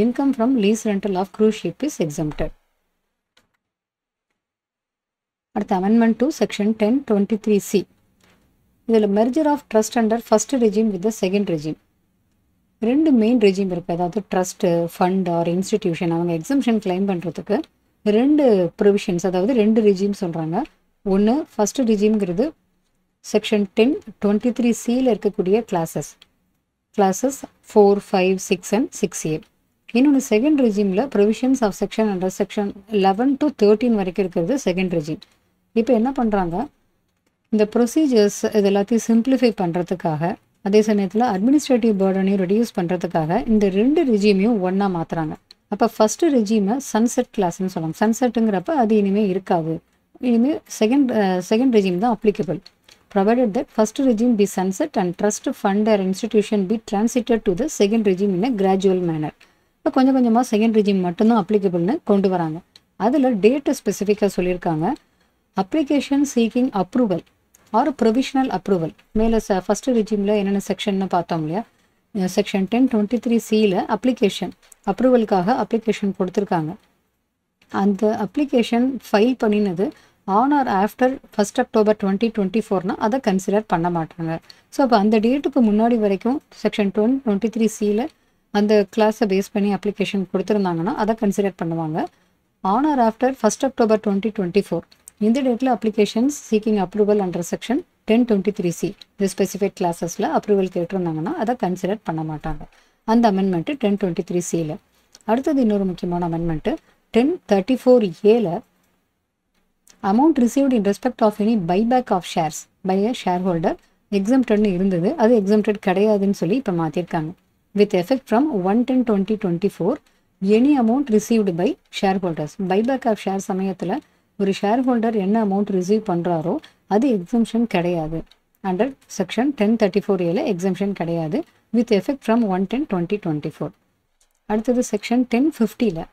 income from lease rental of cruise ship is exempted. அடுத்த அமெண்ட்மெண்ட் டு செக்ஷன் 1023C. இதில் merger of trust under first regime with the second regime. 2 main regime இருக்குது. அதாவது ட்ரஸ்ட்டு, ஃபண்ட் ஆர் இன்ஸ்டிடியூஷன் அவங்க எக்ஸம்ஷன் கிளைம் பண்ணுறதுக்கு 2 ப்ரொவிஷன்ஸ், அதாவது 2 ரெஜிம் சொல்கிறாங்க. ஒன்று ஃபர்ஸ்ட் ரெஜிம்ங்கிறது செக்ஷன் 1023Cயில் இருக்கக்கூடிய கிளாஸஸ் 4, 5, 6 and 6A. இன்னொன்று செகண்ட் ரெஜிமில் provisions of section under section 11 to 13 வரைக்கும் இருக்கிறது செகண்ட் ரெஜிம். இப்போ என்ன பண்ணுறாங்க, இந்த ப்ரொசீஜர்ஸ் இது எல்லாத்தையும் சிம்பிளிஃபை பண்ணுறதுக்காக, அதே சமயத்தில் அட்மினிஸ்ட்ரேட்டிவ் பேர்டனையும் ரெடியூஸ் பண்ணுறதுக்காக இந்த 2 ரெஜிமையும் ஒன்றா மாற்றுறாங்க. அப்போ ஃபஸ்ட்டு ரெஜிமை சன்செட் கிளாஸ்ன்னு சொல்லுவாங்க. சன்செட்டுங்கிறப்ப அது இனிமேல் இருக்காது, இனிமேல் செகண்ட் ரெஜிம் தான் applicable. Provided that first regime be sunset and trust fund or institution be transited to the second regime in a gradual manner. இப்போ கொஞ்சம் கொஞ்சமாக செகண்ட் ரெஜிம் மட்டும்தான் அப்ளிகபிள்னு கொண்டு வராங்க. அதில் டேட்டை ஸ்பெசிஃபிக்காக சொல்லியிருக்காங்க. Application seeking approval or provisional approval மேலே ஃபஸ்ட்டு ரெஜிமில் என்னென்ன செக்ஷன்னு பார்த்தோம் இல்லையா, செக்ஷன் 1023Cயில் அப்ரூவலுக்காக அப்ளிகேஷன் கொடுத்துருக்காங்க. அந்த அப்ளிகேஷன் ஃபைல் பண்ணினது ஆன் ஆர் ஆஃப்டர் 1 October 2024 அதை கன்சிடர் பண்ண மாட்டாங்க. ஸோ அப்போ அந்த டேட்டுக்கு முன்னாடி வரைக்கும் செக்ஷன் 1023Cயில் அந்த கிளாஸை பேஸ் பண்ணி அப்ளிகேஷன் கொடுத்துருந்தாங்கன்னா அதை கன்சிடர் பண்ணுவாங்க. ஆன் ஆர் ஆஃப்டர் 1 October 2024 இந்த டேட்டில் applications seeking approval under section 1023C இந்த ஸ்பெசிஃபிக் கிளாஸஸில் அப்ரூவல் கேட்டிருந்தாங்கன்னா அதை கன்சிடர் பண்ண மாட்டாங்க. அந்த அமெண்ட்மெண்ட்டு 1023Cயில். அடுத்தது இன்னொரு முக்கியமான அமெண்ட்மெண்ட்டு 1034Aல amount received in respect of any buyback of shares by a shareholder எக்ஸம்டட்னு இருந்தது, அது எக்ஸம்டட் கிடையாதுன்னு சொல்லி இப்போ மாற்றிருக்காங்க. With effect from 1/10/2024 any amount received by shareholders. Buyback of share சமயத்தில் ஒரு ஷேர் ஹோல்டர் என்ன அமௌண்ட் ரிசீவ் பண்ணுறாரோ அது எக்ஸம்ஷன் கிடையாது. அண்டர் செக்ஷன் 1034Aல எக்ஸம்ஷன் கிடையாது. With effect from 1/10/2024. அடுத்தது செக்ஷன் 1050ல்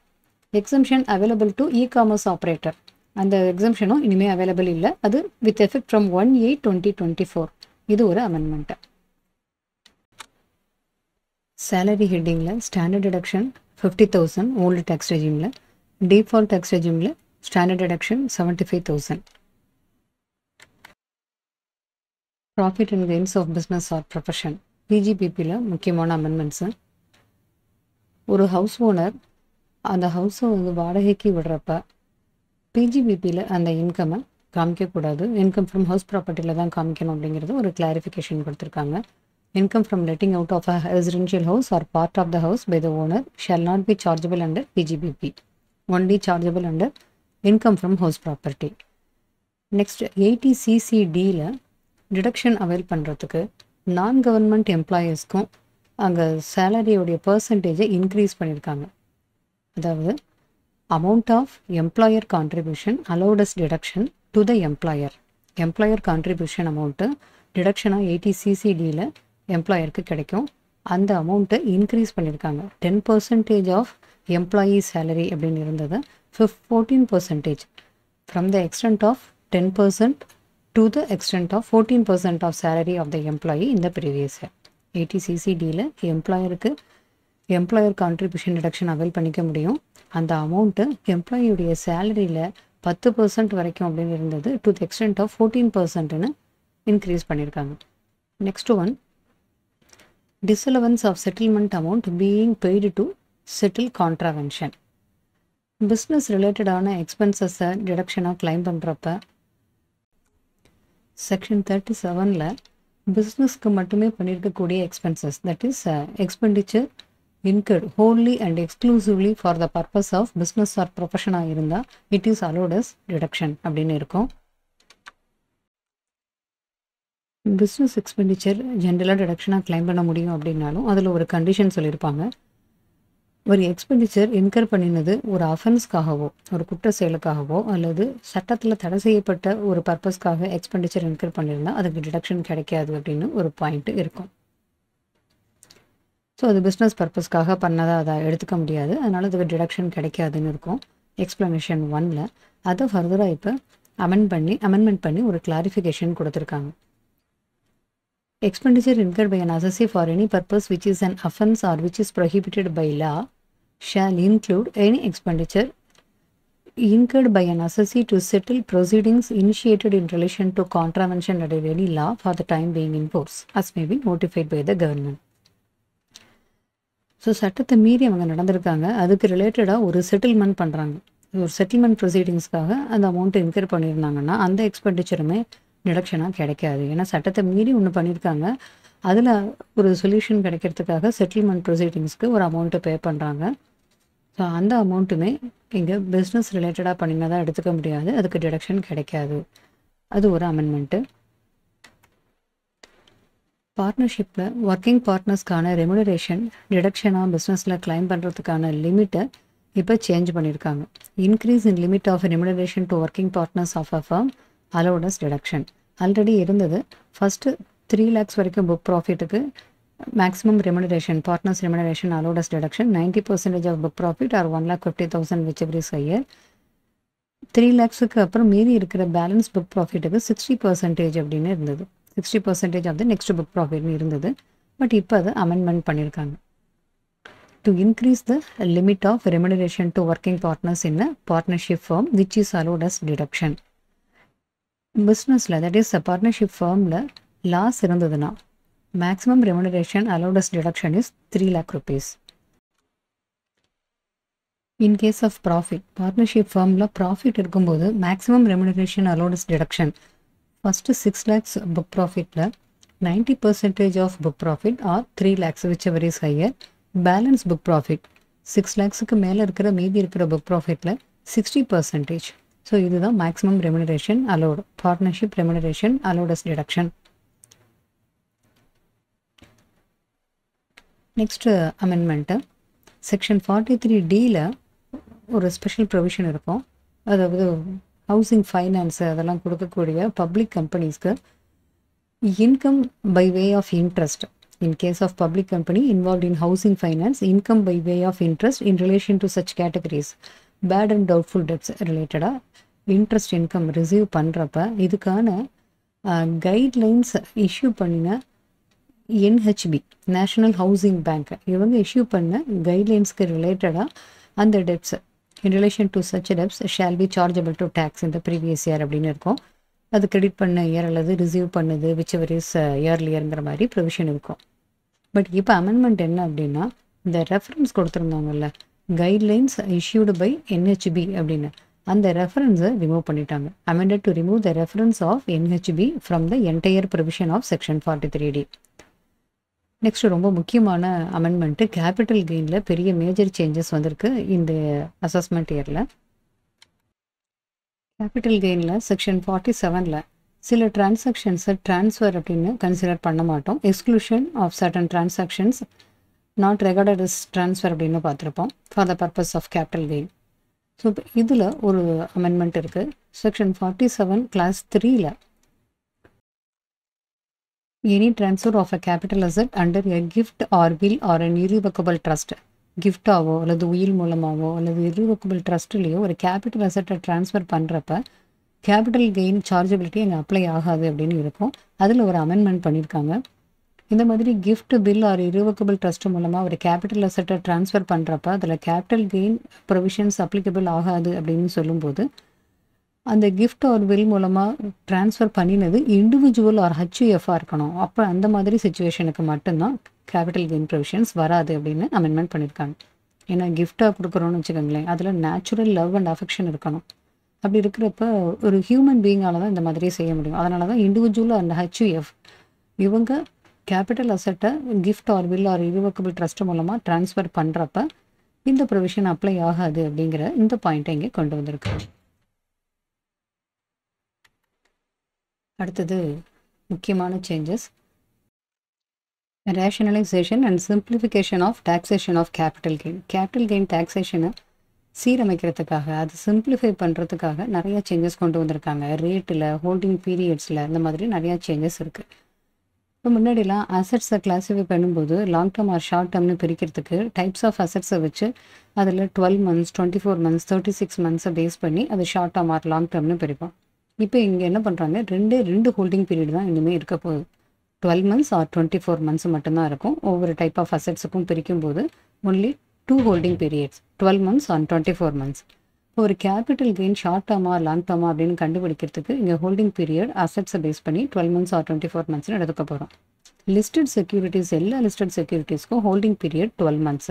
exemption available to e-commerce operator. அந்த எக்ஸம்ஷனும் இனிமேல் அவைலபிள் இல்லை, அது வித் எஃபெக்ட் ஃப்ரம் 1/8/2024. இது ஒரு அமெண்ட்மெண்ட்டு. சேலரி ஹெட்டிங்கில் ஸ்டாண்டர்ட் டிடக்ஷன் 50,000 ஓல்டு டேக்ஸ் ரெஜிமில், டிஃபால்ட் டேக்ஸ் ரெஜிமில் standard deduction 75,000. Profit and gains of business or profession பிஜிபிபியில் முக்கியமான அமெண்ட்மெண்ட்ஸு. ஒரு ஹவுஸ் ஓனர் அந்த ஹவுஸை வாடகைக்கு விடுறப்ப பிஜிபிபியில் அந்த இன்கம்மை காமிக்கக்கூடாது, இன்கம் ஃப்ரம் ஹவுஸ் ப்ராப்பர்ட்டியில் தான் காமிக்கணும் அப்படிங்கிறது ஒரு கிளாரிஃபிகேஷன் கொடுத்துருக்காங்க. Income from letting out of a residential house or part of the house by the owner shall not be chargeable under PGBP, only chargeable under income from house property. Next 80CCDயில் டிடக்ஷன் அவைல் பண்ணுறதுக்கு நான் கவர்மெண்ட் எம்ப்ளாயீஸ்க்கும் அங்கே சேலரியோடைய பர்சன்டேஜை இன்க்ரீஸ் பண்ணியிருக்காங்க. அதாவது amount of employer contribution allowed as deduction to the employer contribution amount deduction 80CCDயில் எம்ப்ளாயருக்கு கிடைக்கும். அந்த அமௌண்ட்டை இன்க்ரீஸ் பண்ணியிருக்காங்க. 10% ஆஃப் எம்ப்ளாயி சேலரி அப்படின்னு இருந்தது 14% from the extent of 10% to the extent of 14% of salary of the employee in the previous year. 80CCDயில் எம்ப்ளாயர் கான்ட்ரிபியூஷன் டிடக்ஷன் அவைல் பண்ணிக்க முடியும். அந்த அமௌண்ட்டு எம்ப்ளாயியுடைய சேலரியில் 10% வரைக்கும் அப்படின்னு இருந்தது டு தி எக்ஸ்டென்ட் ஆஃப் 14%ன்னு இன்க்ரீஸ் பண்ணியிருக்காங்க. Next one disallowance of settlement amount being paid to settle contravention. Business ரிலேட்டடான எக்ஸ்பென்சஸை டிடக்ஷனாக கிளைம் பண்ணுறப்ப செக்ஷன் 37ல் பிஸ்னஸ்க்கு மட்டுமே பண்ணியிருக்கக்கூடிய expenses that is expenditure incurred wholly and exclusively for the purpose of business or profession இருந்தா it is allowed as deduction அப்படின்னு இருக்கும். பிஸ்னஸ் எக்ஸ்பெண்டிச்சர் ஜென்ரலாக டிடக்ஷனாக கிளைம் பண்ண முடியும் அப்படின்னாலும் அதில் ஒரு கண்டிஷன் சொல்லியிருப்பாங்க. ஒரு எக்ஸ்பெண்டிச்சர் இன்கர் பண்ணினது ஒரு அஃபென்ஸ்க்காகவோ ஒரு குற்ற செயலுக்காகவோ அல்லது சட்டத்தில் தடை செய்யப்பட்ட ஒரு பர்பஸ்க்காக எக்ஸ்பெண்டிச்சர் இன்கர் பண்ணியிருந்தால் அதுக்கு டிடக்ஷன் கிடைக்காது அப்படின்னு ஒரு பாயிண்ட் இருக்கும். ஸோ அது பிஸ்னஸ் பர்பஸ்க்காக பண்ணதாக அதை எடுத்துக்க முடியாது, அதனால் அதுக்கு டிடக்ஷன் கிடைக்காதுன்னு இருக்கும் எக்ஸ்ப்ளனேஷன் 1ல். அதை ஃபர்தராக இப்போ அமெண்ட்மெண்ட் பண்ணி ஒரு கிளாரிஃபிகேஷன் கொடுத்துருக்காங்க. Expenditure incurred by an assessee for any purpose which is an offence or which is prohibited by law shall include any expenditure incurred by an assessee to settle proceedings initiated in relation to contravention under any law for the time being in force, as may be notified by the government. So சட்டத்தை மீறி அவங்க நடந்திருக்காங்க, அதுக்கு ரிலேட்டடாக ஒரு செட்டில்மெண்ட் பண்ணுறாங்க. ஒரு செட்டில்மெண்ட் ப்ரொசீடிங்ஸ்க்காக அந்த அமௌண்ட்டை இன்கர் பண்ணியிருந்தாங்கன்னா அந்த எக்ஸ்பெண்டிச்சருமே டிடக்ஷனாக கிடைக்காது. ஏன்னா சட்டத்தை மீறி ஒன்று பண்ணியிருக்காங்க, அதில் ஒரு சொல்யூஷன் கிடைக்கிறதுக்காக செட்டில்மெண்ட் ப்ரொசீடிங்ஸ்க்கு ஒரு அமௌண்ட்டை பே பண்ணுறாங்க. ஸோ அந்த அமௌண்ட்டுமே இங்கே பிஸ்னஸ் ரிலேட்டடாக பண்ணினதாக எடுத்துக்க முடியாது, அதுக்கு டிடக்ஷன் கிடைக்காது. அது ஒரு அமெண்ட்மெண்ட்டு. பார்ட்னர்ஷிப்பில் ஒர்க்கிங் பார்ட்னர்ஸ்க்கான ரெமுனரேஷன் டிடக்ஷனாக பிஸ்னஸில் கிளைம் பண்ணுறதுக்கான லிமிட்டை இப்போ சேஞ்ச் பண்ணியிருக்காங்க. Increase in limit of remuneration to working partners of a firm allowed as deduction. Already இருந்தது. ஃபஸ்ட்டு 3 lakhs வரைக்கும் புக் ப்ராஃபிட்டுக்கு maximum remuneration partners remuneration allowed as deduction 90% of book profit or 1,50,000 whichever is higher. 3 lakhsக்கு அப்புறம் மீதி இருக்கிற பேலன்ஸ் புக் ப்ராஃபிட்டுக்கு 60% அப்படின்னு இருந்தது. 60% ஆஃப் த நெக்ஸ்ட் புக் ப்ராஃபிட்னு இருந்தது. பட் இப்போ அதை அமெண்ட்மெண்ட் பண்ணியிருக்காங்க. To increase the limit of remuneration to working partners in a partnership firm which is allowed as deduction. பிஸ்னஸில் தட் இஸ் பார்ட்னர்ஷிப் ஃபார்மில் லாஸ் இருந்ததுன்னா maximum remuneration allowed as deduction is 3 lakh rupees. In case of profit partnership ஃபார்மில் ப்ராஃபிட் இருக்கும்போது maximum remuneration allowed as deduction first 6 lakhs book ப்ராஃபிட்டில் 90% of book profit or 3 lakhs whichever is higher. Balance book profit 6 lakhsக்கு மேலே இருக்கிற மீதி இருக்கிற புக் ப்ராஃபிட்டில் 60%. ஸோ இதுதான் maximum remuneration allowed, partnership remuneration allowed as deduction. Next amendment section 43Dயில் ஒரு ஸ்பெஷல் ப்ரொவிஷன் இருக்கும். அதாவது ஹவுசிங் ஃபைனான்ஸு அதெல்லாம் கொடுக்கக்கூடிய பப்ளிக் கம்பெனிஸ்க்கு income by way of interest in case of public company involved in housing finance, income by way of interest in relation to such categories bad and doubtful debts related interest income receive பண்ணுறப்ப இதுக்கான கைட்லைன்ஸ் இஷ்யூ பண்ணின NHB நேஷ்னல் ஹவுசிங் பேங்க் இவங்க இஷ்யூ பண்ண கைட்லைன்ஸ்க்கு ரிலேட்டடாக அந்த debts in relation to such debts shall be chargeable to tax இந்த ப்ரீவியஸ் இயர் அப்படின்னு இருக்கும். அது கிரெடிட் பண்ண இயர் அல்லது ரிசீவ் பண்ணுது விச்செவர் இஸ் இயர்லியருங்கிற மாதிரி ப்ரொவிஷன் இருக்கும். பட் இப்போ அமெண்ட்மெண்ட் என்ன அப்படின்னா இந்த ரெஃபரன்ஸ் கொடுத்துருந்தாங்கல்ல கைட்லைன்ஸ் இஷ்யூடு பை NHB அப்படின்னு அந்த ரெஃபரன்ஸை ரிமூவ் பண்ணிட்டாங்க. Amended to remove the reference of NHB from the entire provision of section 43D. Next ரொம்ப முக்கியமான அமெண்ட்மெண்ட்டு கேபிட்டல் கெயினில் பெரிய மேஜர் சேஞ்சஸ் வந்திருக்கு இந்த அசஸ்மெண்ட் இயரில். கேபிட்டல் கெயினில் செக்ஷன் 47ல் சில டிரான்சாக்ஷன்ஸை ட்ரான்ஸ்ஃபர் அப்படின்னு கன்சிடர் பண்ண மாட்டோம். Exclusion of certain transactions not regarded is transfer அப்படின்னு பார்த்துருப்போம் for the purpose of capital gain. So இப்போ இதில் ஒரு அமெண்ட்மெண்ட் இருக்குது. செக்ஷன் 47 கிளாஸ் 3ல் any transfer of a capital asset under a gift or will or an irrevocable trust கிஃப்டாவோ அல்லது உயில் மூலமாகவோ அல்லது இரிவக்கபிள் ட்ரஸ்ட்லேயோ ஒரு கேபிட்டல் அசெட்டை ட்ரான்ஸ்ஃபர் பண்ணுறப்ப கேபிட்டல் கெயின் சார்ஜபிலிட்டி அங்கே அப்ளை ஆகாது அப்படின்னு இருக்கும். அதில் ஒரு அமெண்ட்மெண்ட் பண்ணியிருக்காங்க. இந்த மாதிரி gift bill R irrevocable trust மூலமாக ஒரு கேபிட்டல் அசெட்டை ட்ரான்ஸ்ஃபர் பண்ணுறப்ப அதில் கேபிட்டல் கெயின் ப்ரொவிஷன்ஸ் அப்ளிகபிள் ஆகாது அப்படின்னு சொல்லும்போது அந்த கிஃப்ட் ஆர் பில் மூலமாக ட்ரான்ஸ்ஃபர் பண்ணினது இண்டிவிஜுவல் ஆர் HUF-ஆக இருக்கணும். அப்போ அந்த மாதிரி சுச்சுவேஷனுக்கு மட்டும்தான் கேபிட்டல் கெயின் ப்ரொவிஷன்ஸ் வராது அப்படின்னு அமெண்ட்மெண்ட் பண்ணியிருக்காங்க. ஏன்னா கிஃப்டாக கொடுக்குறோன்னு வச்சுக்கோங்களேன், அதில் நேச்சுரல் லவ் அண்ட் அஃபெக்ஷன் இருக்கணும். அப்படி இருக்கிறப்ப ஒரு ஹியூமன் பீயிங்கால தான் இந்த மாதிரியே செய்ய முடியும். அதனால தான் இண்டிவிஜுவல் அண்ட் HUF இவங்க கேபிட்டல் அசெட்டை gift or will or irrevocable trust மூலமாக ட்ரான்ஸ்ஃபர் பண்ணுறப்ப இந்த ப்ரொவிஷன் அப்ளை ஆகாது அப்படிங்கிற இந்த பாயிண்ட்டை இங்கே கொண்டு வந்திருக்கு. அடுத்தது முக்கியமான changes rationalisation and simplification of taxation of capital gain. Capital gain டாக்ஸேஷனை சீரமைக்கிறதுக்காக அது சிம்பிளிஃபை பண்ணுறதுக்காக நிறையா சேஞ்சஸ் கொண்டு வந்திருக்காங்க. ரேட்டில், ஹோல்டிங் பீரியட்ஸில் இந்த மாதிரி நிறையா சேஞ்சஸ் இருக்குது. இப்போ முன்னாடிலாம் அசட்ஸை கிளாஸிஃபை பண்ணும்போது லாங் டேர்ம் ஆர் ஷார்ட் டேர்ம்னு பிரிக்கிறதுக்கு டைப்ஸ் ஆஃப் அசட்ஸை வச்சு அதில் 12 months 24 months 36 months பேஸ் பண்ணி அது ஷார்ட் டேர்ம் ஆர் லாங் டேர்ம்னு பிரிப்போம். இப்போ இங்கே என்ன பண்ணுறாங்க, ரெண்டு ஹோல்டிங் பீரியட் தான் இனிமேல் இருக்க போகுது. 12 months ஆர் 24 months மட்டும்தான் இருக்கும். ஒவ்வொரு டைப் ஆஃப் அசட்ஸுக்கும் பிரிக்கும் போது only 2 holding periods 12 months or 24 months. ஒரு கேபிட்டல் கெயின் ஷார்ட் டேர்மா லாங் டேர்மா அப்படின்னு கண்டுபிடிக்கிறதுக்கு இங்கே ஹோல்டிங் பீரியட் அசட்ஸை பேஸ் பண்ணி 12 months ஆர் 24 months எடுத்துக்க போகிறோம். லிஸ்டட் செக்யூரிட்டிஸ் எல்லா லிஸ்டட் செக்யூரிட்டிஸ்க்கும் ஹோல்டிங் பீரியட் 12 months.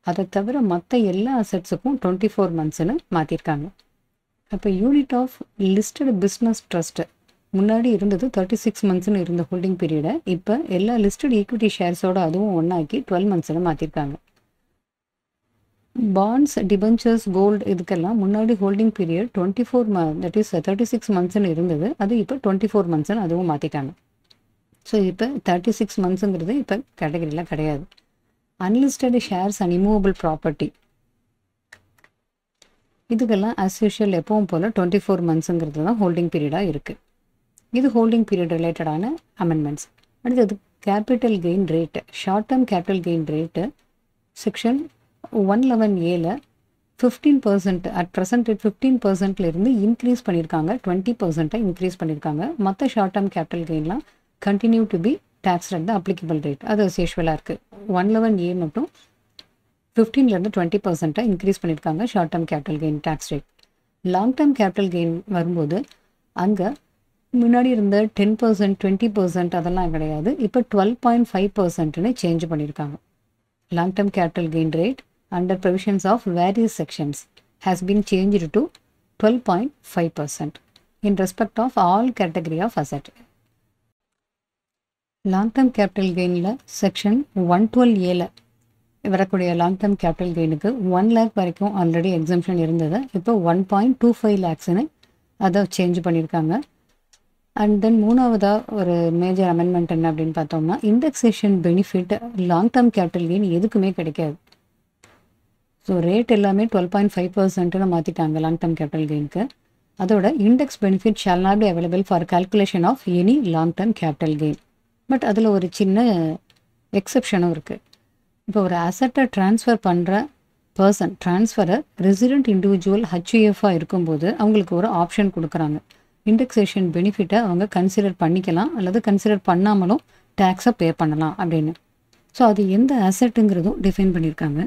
அதை தவிர மற்ற எல்லா அசட்ஸுக்கும் 24 monthsன்னு மாற்றிருக்காங்க. அப்போ unit of listed business trust முன்னாடி இருந்தது 36 monthsன்னு இருந்த ஹோல்டிங் பீரியடை இப்போ எல்லா லிஸ்டட் ஈக்விட்டி ஷேர்ஸோட அதுவும் ஒன்றாக்கி 12 monthsன்னு மாற்றிருக்காங்க. பாண்ட்ஸ், டிபென்ச்சர்ஸ், கோல்டு இதுக்கெல்லாம் முன்னாடி ஹோல்டிங் பீரியட் 24 தட் இஸ் 36 monthsன்னு இருந்தது. அது இப்போ 24 monthsன்னு அதுவும் மாற்றிட்டாங்க. ஸோ இப்போ 36 monthsங்கிறது இப்போ கேட்டகரியில் கிடையாது. Unlisted shares and immovable property இதுக்கெல்லாம் அஸ் யூஷுவல் எப்பவும் போல் 24 monthsங்கிறது தான் ஹோல்டிங் பீரியடாக இருக்குது. இது ஹோல்டிங் பீரியட் ரிலேட்டடான அமெண்ட்மெண்ட்ஸ். அடுத்தது capital gain rate, short term capital gain rate section 111A 15% at present 15%லேருந்து இன்க்ரீஸ் பண்ணியிருக்காங்க, 20% இன்க்ரீஸ் பண்ணியிருக்காங்க. மற்ற ஷார்ட் டேர்ம் கேபிட்டல் கெயின்லாம் continue to be tax at the applicable rate. அது யூஷுவலாக இருக்குது. 111A மட்டும் 15லேருந்து 20% இன்க்ரீஸ் பண்ணியிருக்காங்க short term capital gain tax rate. Long term capital gain வரும்போது அங்கே முன்னாடி இருந்த 10% 20% அதெல்லாம் கிடையாது. இப்போ 12.5%ன்னு சேஞ்ச் பண்ணியிருக்காங்க. Long term capital gain rate under provisions of various sections has been changed to 12.5% in respect of all category of asset. Long term capital gain section 112A வரக்கூடிய லாங் டேர்ம் கேபிட்டல் கெயினுக்கு 1 lakh வரைக்கும் ஆல்ரெடி எக்ஸம்ஷன் இருந்தது. இப்போ 1.25 lakhsன்னு அதை சேஞ்ச் பண்ணியிருக்காங்க. அண்ட் தென் மூணாவதாக ஒரு மேஜர் அமெண்ட்மெண்ட் என்ன அப்படின்னு பார்த்தோம்னா, indexation benefit long term capital gain எதுக்குமே கிடைக்காது. ஸோ ரேட் எல்லாமே 12.5%ன்னு மாற்றிட்டாங்க லாங் டேர்ம் கேபிட்டல் கெயினுக்கு. அதோட index benefit shall not be available for calculation of any long term capital gain. But அதில் ஒரு சின்ன எக்ஸப்ஷனும் இருக்குது. இப்போ ஒரு அசட்டை ட்ரான்ஸ்ஃபர் பண்ணுற பர்சன் ட்ரான்ஸ்ஃபரை ரெசிடென்ட் இண்டிவிஜுவல் HUF-ஆக இருக்கும்போது அவங்களுக்கு ஒரு ஆப்ஷன் கொடுக்குறாங்க. இண்டெக்ஸேஷன் பெனிஃபிட்டை அவங்க கன்சிடர் பண்ணிக்கலாம் அல்லது கன்சிடர் பண்ணாமலும் டேக்ஸை பே பண்ணலாம் அப்படின்னு. ஸோ அது எந்த அசட்டுங்கிறதும் டிஃபைன் பண்ணியிருக்காங்க.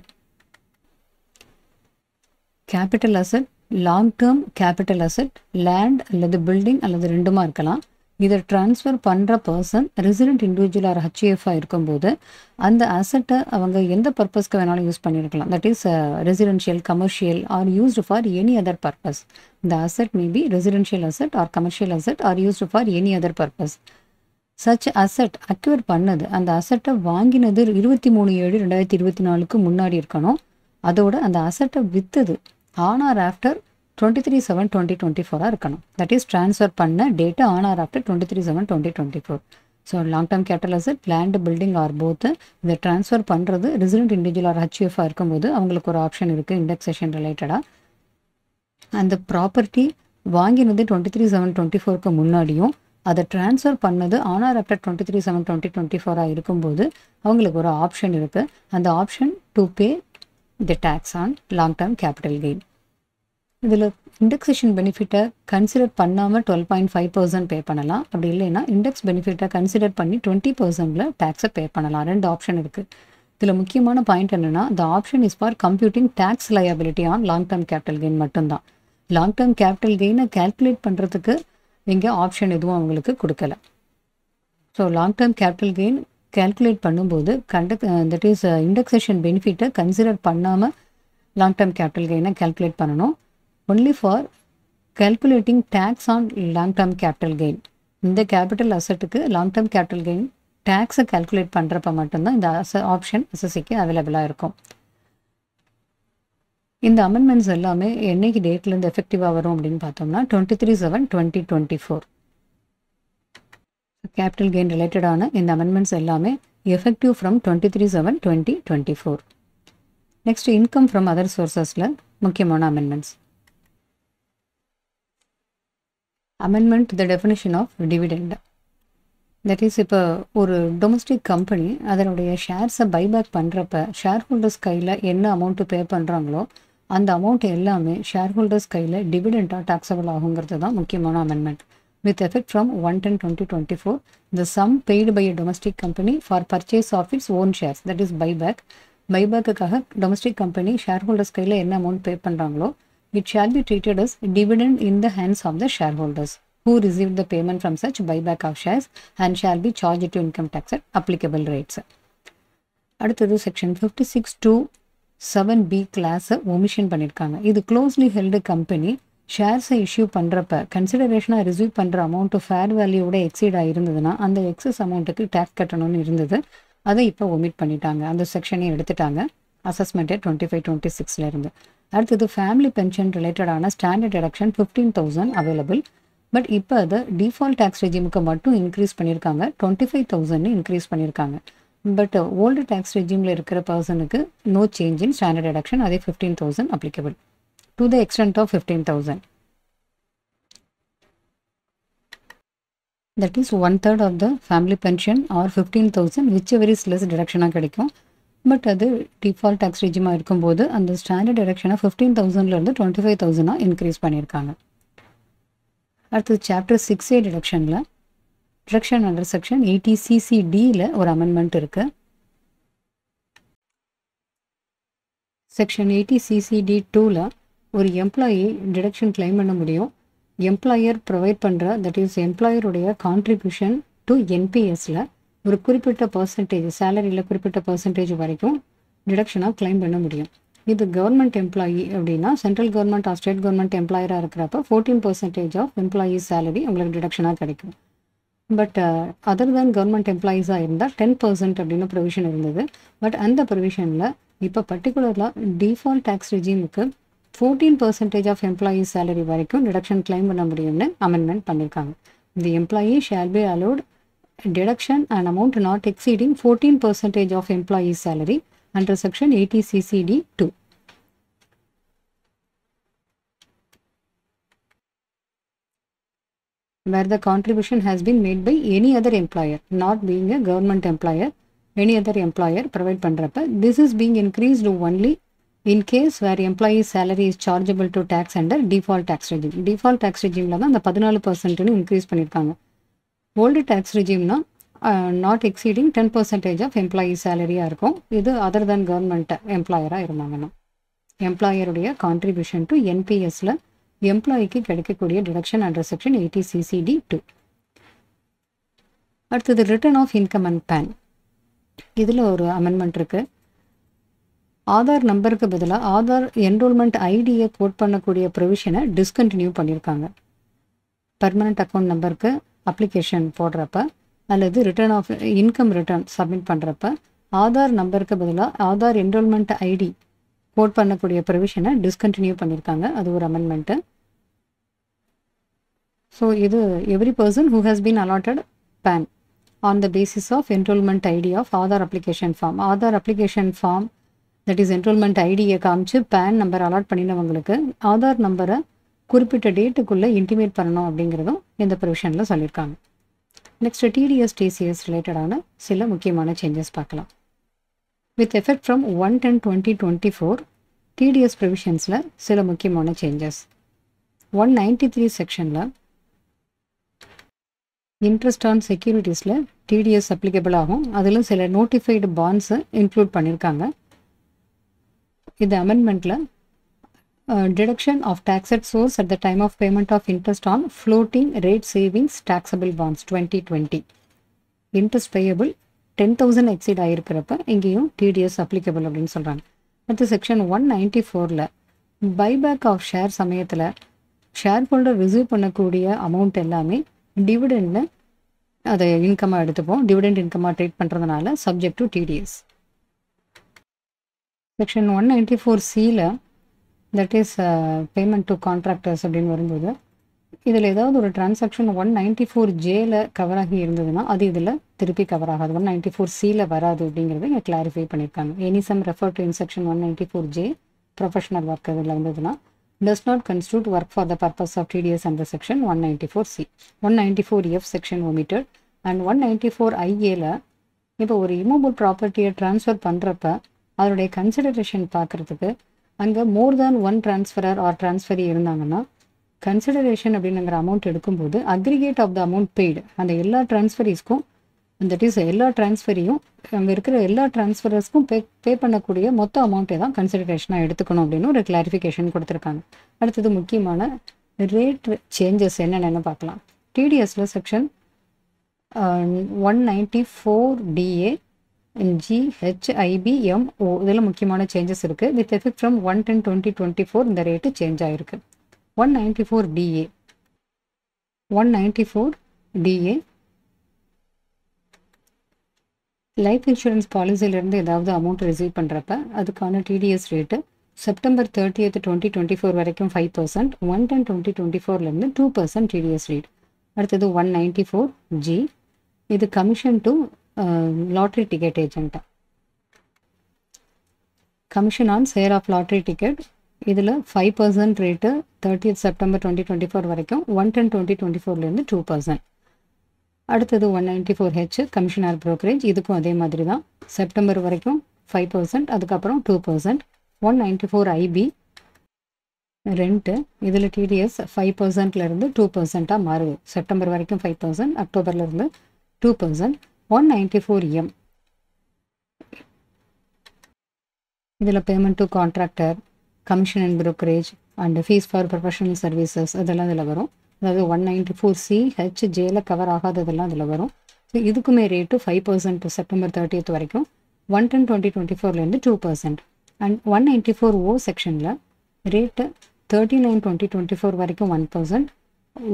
Capital asset, long term capital asset, land அல்லது பில்டிங் அல்லது ரெண்டுமா இருக்கலாம். இதை ட்ரான்ஸ்ஃபர் பண்ணுற பர்சன் ரெசிடென்ட் இண்டிவிஜுவல் ஆர் HUF-ஆக இருக்கும்போது அந்த அசட்டை அவங்க எந்த பர்பஸ்க்கு வேணாலும் யூஸ் பண்ணியிருக்கலாம். That is residential, commercial or used for any other purpose. இந்த asset may be residential asset or commercial asset or used for any other purpose. Such asset acquire பண்ணது, அந்த அசட்டை வாங்கினது 23/7/2024 முன்னாடி இருக்கணும். அதோட அந்த அசட்டை விற்றது ஆன் ஆர் ஆஃப்டர் 23/7/2024 இருக்கணும். தட் இஸ் ட்ரான்ஸ்ஃபர் பண்ண டேட்டா on or after 23/7/2024. So long term capital asset, land, building or both இதை ட்ரான்ஸ்ஃபர் பண்ணுறது ரெசிடென்ட் இண்டிவிஜுவல் ஆர் HUF-ஆக இருக்கும்போது அவங்களுக்கு ஒரு ஆப்ஷன் இருக்குது இண்டெக்ஸேஷன் ரிலேட்டடாக. அந்த ப்ராப்பர்ட்டி வாங்கினது 23/7/2024 முன்னாடியும் அதை ட்ரான்ஸ்ஃபர் பண்ணது ஆன் ஆர் ஆஃப்டர் 23/7/2024 இருக்கும்போது அவங்களுக்கு ஒரு ஆப்ஷன் இருக்குது. அந்த option to pay the tax on long term capital gain. இதில் இண்டெக்ஸேஷன் பெனிஃபிட்டை கன்சிடர் பண்ணாமல் 12.5% பே பண்ணலாம். அப்படி இல்லைன்னா இண்டெக்ஸ் பெனிஃபிட்டை கன்சிடர் பண்ணி 20%ல் டேக்ஸை பே பண்ணலாம். 2 ஆப்ஷன் இருக்குது. இதில் முக்கியமான பாயிண்ட் என்னென்னா, the option is for computing tax liability on long term capital gain மட்டும்தான். லாங் டேர்ம் கேபிட்டல் கெயினை கேல்குலேட் பண்ணுறதுக்கு இங்கே ஆப்ஷன் எதுவும் அவங்களுக்கு கொடுக்கல. So long term capital gain calculate பண்ணும்போது தட் இஸ் இண்டெக்ஸேஷன் பெனிஃபிட்டை கன்சிடர் பண்ணாமல் லாங் டேர்ம் கேபிட்டல் கெயினை கேல்குலேட் பண்ணணும். Only for calculating tax on long term capital gain. இந்த கேபிட்டல் அசட்டுக்கு லாங் டேர்ம் கேபிட்டல் கெயின் டேக்ஸை கேல்குலேட் பண்ணுறப்ப மட்டும்தான் இந்த ஆப்ஷன் SSC-க்கு அவைலபிளாக இருக்கும். இந்த அமெண்ட்மெண்ட்ஸ் எல்லாமே என்னைக்கு டேட்லேருந்து எஃபெக்டிவாக வரும் அப்படின்னு பார்த்தோம்னா 23/7/2024. கேபிட்டல் கெயின் ரிலேட்டடான இந்த அமெண்ட்மெண்ட்ஸ் எல்லாமே effective from 23/7/2024. Next income from other சோர்சஸில் முக்கியமான amendments. Amendment to the definition of dividend. That is இப்போ ஒரு டொமஸ்டிக் கம்பெனி அதனுடைய ஷேர்ஸை பைபேக் பண்ணுறப்ப ஷேர் ஹோல்டர்ஸ் கையில் என்ன அமௌண்ட்டு பே பண்ணுறாங்களோ அந்த அமௌண்ட் எல்லாமே ஷேர் ஹோல்டர்ஸ் கையில் டிவிடெண்டாக டாக்ஸபிள் ஆகுங்கிறது தான் முக்கியமான amendment. With effect from 1/10/2024 the sum paid by a domestic company for purchase of its own shares, that is பைபேக்குக்காக டொமஸ்டிக் கம்பெனி ஷேர் ஹோல்டர்ஸ் கையில் என்ன அமௌண்ட் பே பண்ணுறாங்களோ it shall be treated as dividend in the hands of the shareholders who received the payment from such buyback of shares and shall be charged to income tax at applicable rates. அடுத்தது செக்ஷன் 56(2)(7)(b) கிளாஸை ஒமிஷன் பண்ணியிருக்காங்க. இது க்ளோஸ்லி ஹெல்டு கம்பெனி ஷேர்ஸை இஷ்யூ பண்ணுறப்ப கன்சிடரேஷனாக ரிசீவ் பண்ணுற அமௌண்ட்டு ஃபேர் வேல்யூவோட எக்ஸீட் ஆகிருந்ததுன்னா அந்த எக்ஸஸ் அமௌண்ட்டுக்கு டேக்ஸ் கட்டணும்னு இருந்தது. அதை இப்போ ஒமிட் பண்ணிட்டாங்க. அந்த செக்ஷனையும் எடுத்துட்டாங்க அசஸ்மெண்ட்டே 25-26 இருந்து. அடுத்தது ஃபேமிலி பென்ஷன் ரிலேட்டடான ஸ்டாண்டர்ட் டிடக்ஷன் 15,000 அவைலபிள். பட் இப்போ அதை டிஃபால்ட் டேக்ஸ் ரெஜிமுக்கு மட்டும் இன்க்ரீஸ் பண்ணியிருக்காங்க. 25,000 இன்க்ரீஸ் பண்ணியிருக்காங்க. பட் ஓல்டு டேக்ஸ் ரெஜிமில் இருக்கிற பர்சனுக்கு no change in standard deduction, அதே 15,000 applicable to the extent of 15,000. That is 1/3 of the family pension or 15,000 whichever is less டிடக்ஷனாக கிடைக்கும். பட் அது டிஃபால்ட் டேக்ஸ் ரெஜிமாக இருக்கும்போது அந்த ஸ்டாண்டர்ட் டிடக்ஷனை 15,000லேருந்து 25,000 இன்க்ரீஸ் பண்ணியிருக்காங்க. அடுத்தது சாப்டர் 6A டிடக்ஷனில் டிடக்ஷன் அண்டர் செக்ஷன் 80CCDயில் ஒரு அமெண்ட்மெண்ட் இருக்குது. செக்ஷன் 80CCD2ல் ஒரு எம்ப்ளாயி டிடக்ஷன் கிளைம் பண்ண முடியும். எம்ப்ளாயர் ப்ரொவைட் பண்ணுற தட் இஸ் எம்ப்ளாயருடைய கான்ட்ரிபியூஷன் டு என்பிஎஸில் ஒரு குறிப்பிட்ட பர்சன்டேஜ் சேலரியில் குறிப்பிட்ட பர்சன்டேஜ் வரைக்கும் டிடக்ஷனாக கிளைம் பண்ண முடியும். இது கவர்மெண்ட் எம்ப்ளாயி அப்படின்னா central government or state government எம்ப்ளாயராக இருக்கிறப்ப 14% ஆஃப் எம்ப்ளாயீஸ் சேலரி உங்களுக்கு டிடக்ஷனாக கிடைக்கும். பட் அதர் தேன் கவர்மெண்ட் எம்ப்ளாயீஸாக இருந்தால் 10% அப்படின்னு ப்ரொவிஷன் இருந்தது. பட் அந்த ப்ரொவிஷனில் இப்போ பர்டிகுலராக டிஃபால்ட் டேக்ஸ் ரெஜிமுக்கு 14% ஆஃப் எம்ப்ளாயீஸ் சேலரி வரைக்கும் டிடக்ஷன் கிளைம் பண்ண முடியும்னு அமெண்ட்மெண்ட் பண்ணியிருக்காங்க. The employee shall be allowed deduction and amount not exceeding 14% of employee's salary under section 80CCD2. Where the contribution has been made by any other employer, not being a government employer, any other employer provide பண்றப்ப this is being increased only in case where employee's salary is chargeable to tax under default tax regime. Default tax regimeல தான் அந்த 14% இன்க்ரீஸ் பண்ணியிருக்காங்க. ஓல்டு டேக்ஸ் ரெஜிம்னா நாட் எக்ஸீடிங் 10% ஆஃப் எம்ப்ளாயி சேலரியாக இருக்கும். இது அதர் தேன் கவர்மெண்ட் எம்ப்ளாயராக இருந்தாங்கன்னா எம்ப்ளாயருடைய கான்ட்ரிபியூஷன் டு என்பிஎஸில் எம்ப்ளாயிக்கு கிடைக்கக்கூடிய டிடக்ஷன் அண்டர் செக்ஷன் 80CCD2. அடுத்தது return of income and PAN. இதில் ஒரு அமெண்ட்மெண்ட் இருக்குது. ஆதார் நம்பருக்கு பதிலாக ஆதார் என்ரோல்மெண்ட் ஐடியை கோட் பண்ணக்கூடிய ப்ரொவிஷனை டிஸ்கண்டினியூ பண்ணியிருக்காங்க. பர்மனெண்ட் அக்கௌண்ட் நம்பருக்கு அப்ளிகேஷன் போடுறப்ப அல்லது return of income return submit பண்ணுறப்ப ஆதார் நம்பருக்கு பதிலாக ஆதார் என்ரோல்மெண்ட் ஐடி கோட் பண்ணக்கூடிய ப்ரொவிஷனை டிஸ்கண்டினியூ பண்ணியிருக்காங்க. அது ஒரு அமெண்ட்மெண்ட்டு. ஸோ இது every person who has been allotted PAN on the basis of enrolment ID of Aadhaar application form. Aadhaar application form that is enrolment ஐடியை காமிச்சு பேன் நம்பர் அலாட் பண்ணினவங்களுக்கு ஆதார் நம்பரை குறிப்பிட்ட டேட்டுக்குள்ளே இன்டிமேட் பண்ணணும் அப்படிங்கிறதும் இந்த ப்ரொவிஷனில் சொல்லியிருக்காங்க. நெக்ஸ்ட் டிடிஎஸ் டிசிஎஸ் ரிலேட்டடான சில முக்கியமான சேஞ்சஸ் பார்க்கலாம். வித் எஃபெக்ட் ஃப்ரம் 1/10/2024 டிடிஎஸ் ப்ரொவிஷன்ஸில் சில முக்கியமான சேஞ்சஸ். 193 செக்ஷனில் இன்ட்ரெஸ்ட் ஆன் செக்யூரிட்டிஸில் டிடிஎஸ் அப்ளிகபிள் ஆகும். அதில் சில நோட்டிஃபைடு பாண்ட்ஸை இன்க்ளூட் பண்ணியிருக்காங்க. இந்த அமெண்ட்மெண்ட்டில் deduction of tax at source at the time of payment of interest on floating rate savings taxable bonds 2020. Interest payable 10,000 exceed ஆகிருக்கிறப்ப இங்கேயும் TDS applicable அப்படின்னு சொல்கிறாங்க. அடுத்து செக்ஷன் 194ல் பைபேக் ஆஃப் ஷேர் சமயத்தில் ஷேர் ஹோல்டர் ரிசீவ் பண்ணக்கூடிய அமௌண்ட் எல்லாமே டிவிடெண்ட்னு அதை இன்கமாக எடுத்துப்போம். டிவிடெண்ட் இன்கமாக ட்ரீட் பண்ணுறதுனால சப்ஜெக்ட் டு TDS. செக்ஷன் 194Cயில் that is payment to contractors அப்படின்னு வரும்போது இதில் ஏதாவது ஒரு டிரான்சாக்ஷன் 194Jல கவர் ஆகி இருந்ததுன்னா அது இதில் திருப்பி கவர் ஆகாது. 194Cயில் வராது அப்படிங்கிறத இங்கே கிளாரிஃபை பண்ணியிருக்காங்க. Any sum refer to in section 194J professional work இதில் இருந்ததுன்னா does not constitute work for the purpose of TDS under section 194C. 194F section omitted. And 194 ஐஏல இப்போ ஒரு இமூவபிள் ப்ராப்பர்ட்டியை ட்ரான்ஸ்ஃபர் பண்ணுறப்ப அதனுடைய கன்சிடரேஷன் பார்க்குறதுக்கு அங்கே மோர் தேன் ஒன் ட்ரான்ஸ்ஃபரர் ஆர் ட்ரான்ஸ்ஃபரி இருந்தாங்கன்னா கன்சிடரேஷன் அப்படிங்கிற அமௌண்ட் எடுக்கும்போது aggregate of the amount paid அந்த எல்லா ட்ரான்ஸ்ஃபரிஸ்க்கும் தட் இஸ் எல்லா ட்ரான்ஸ்ஃபரையும் அங்கே இருக்கிற எல்லா ட்ரான்ஸ்ஃபரர்ஸ்க்கும் பே பண்ணக்கூடிய மொத்த அமௌண்ட்டை தான் கன்சிடரேஷனாக எடுத்துக்கணும் அப்படின்னு ஒரு கிளாரிஃபிகேஷன் கொடுத்துருக்காங்க. அடுத்தது முக்கியமான ரேட் சேஞ்சஸ் என்னென்னு பார்க்கலாம். டிடிஎஸில் செக்ஷன் 194DA GHIBMO இதில் முக்கியமான சேஞ்சஸ் இருக்குது. வித் எஃபெக்ட் ஃப்ரம் 1/10/2024 இந்த ரேட்டு சேஞ்ச் ஆகிருக்கு. 194DA லைஃப் இன்சூரன்ஸ் பாலிசியிலேருந்து ஏதாவது அமௌண்ட் ரிசீவ் பண்ணுறப்ப அதுக்கான டிடிஎஸ் ரேட்டு September 30th 2024 வரைக்கும் 5%, 1/10/2024 2% டிடிஎஸ் ரேட். அடுத்தது 194G இது கமிஷன் டு லாட்ரி டிக்கெட் ஏஜென்ட்டா commission on sale of lottery ticket இதில் 5% ரேட்டு 30th September 2024 வரைக்கும், 1/10/2024 2%. அடுத்தது 194H கமிஷனர் ப்ரோக்கரேஜ் இதுக்கும் அதே மாதிரி தான், செப்டம்பர் வரைக்கும் 5%, அதுக்கப்புறம் 2%. 194IB ரெண்ட்டு இதில் டிடிஎஸ் 5%லேருந்து 2%ஆக மாறுது. செப்டம்பர் வரைக்கும் 5%, அக்டோபர்லேருந்து 2%. 194M இதில் payment to contractor, commission and brokerage and fees for professional services இதெல்லாம் இதில் வரும். அதாவது 194CHJல கவர் ஆகாததெல்லாம் இதில் வரும். ஸோ இதுக்குமே ரேட்டு 5% செப்டம்பர் 30th வரைக்கும், 1/10/2024 2%. அண்ட் 194O செக்ஷனில் ரேட்டு 39/2024 வரைக்கும் 1%,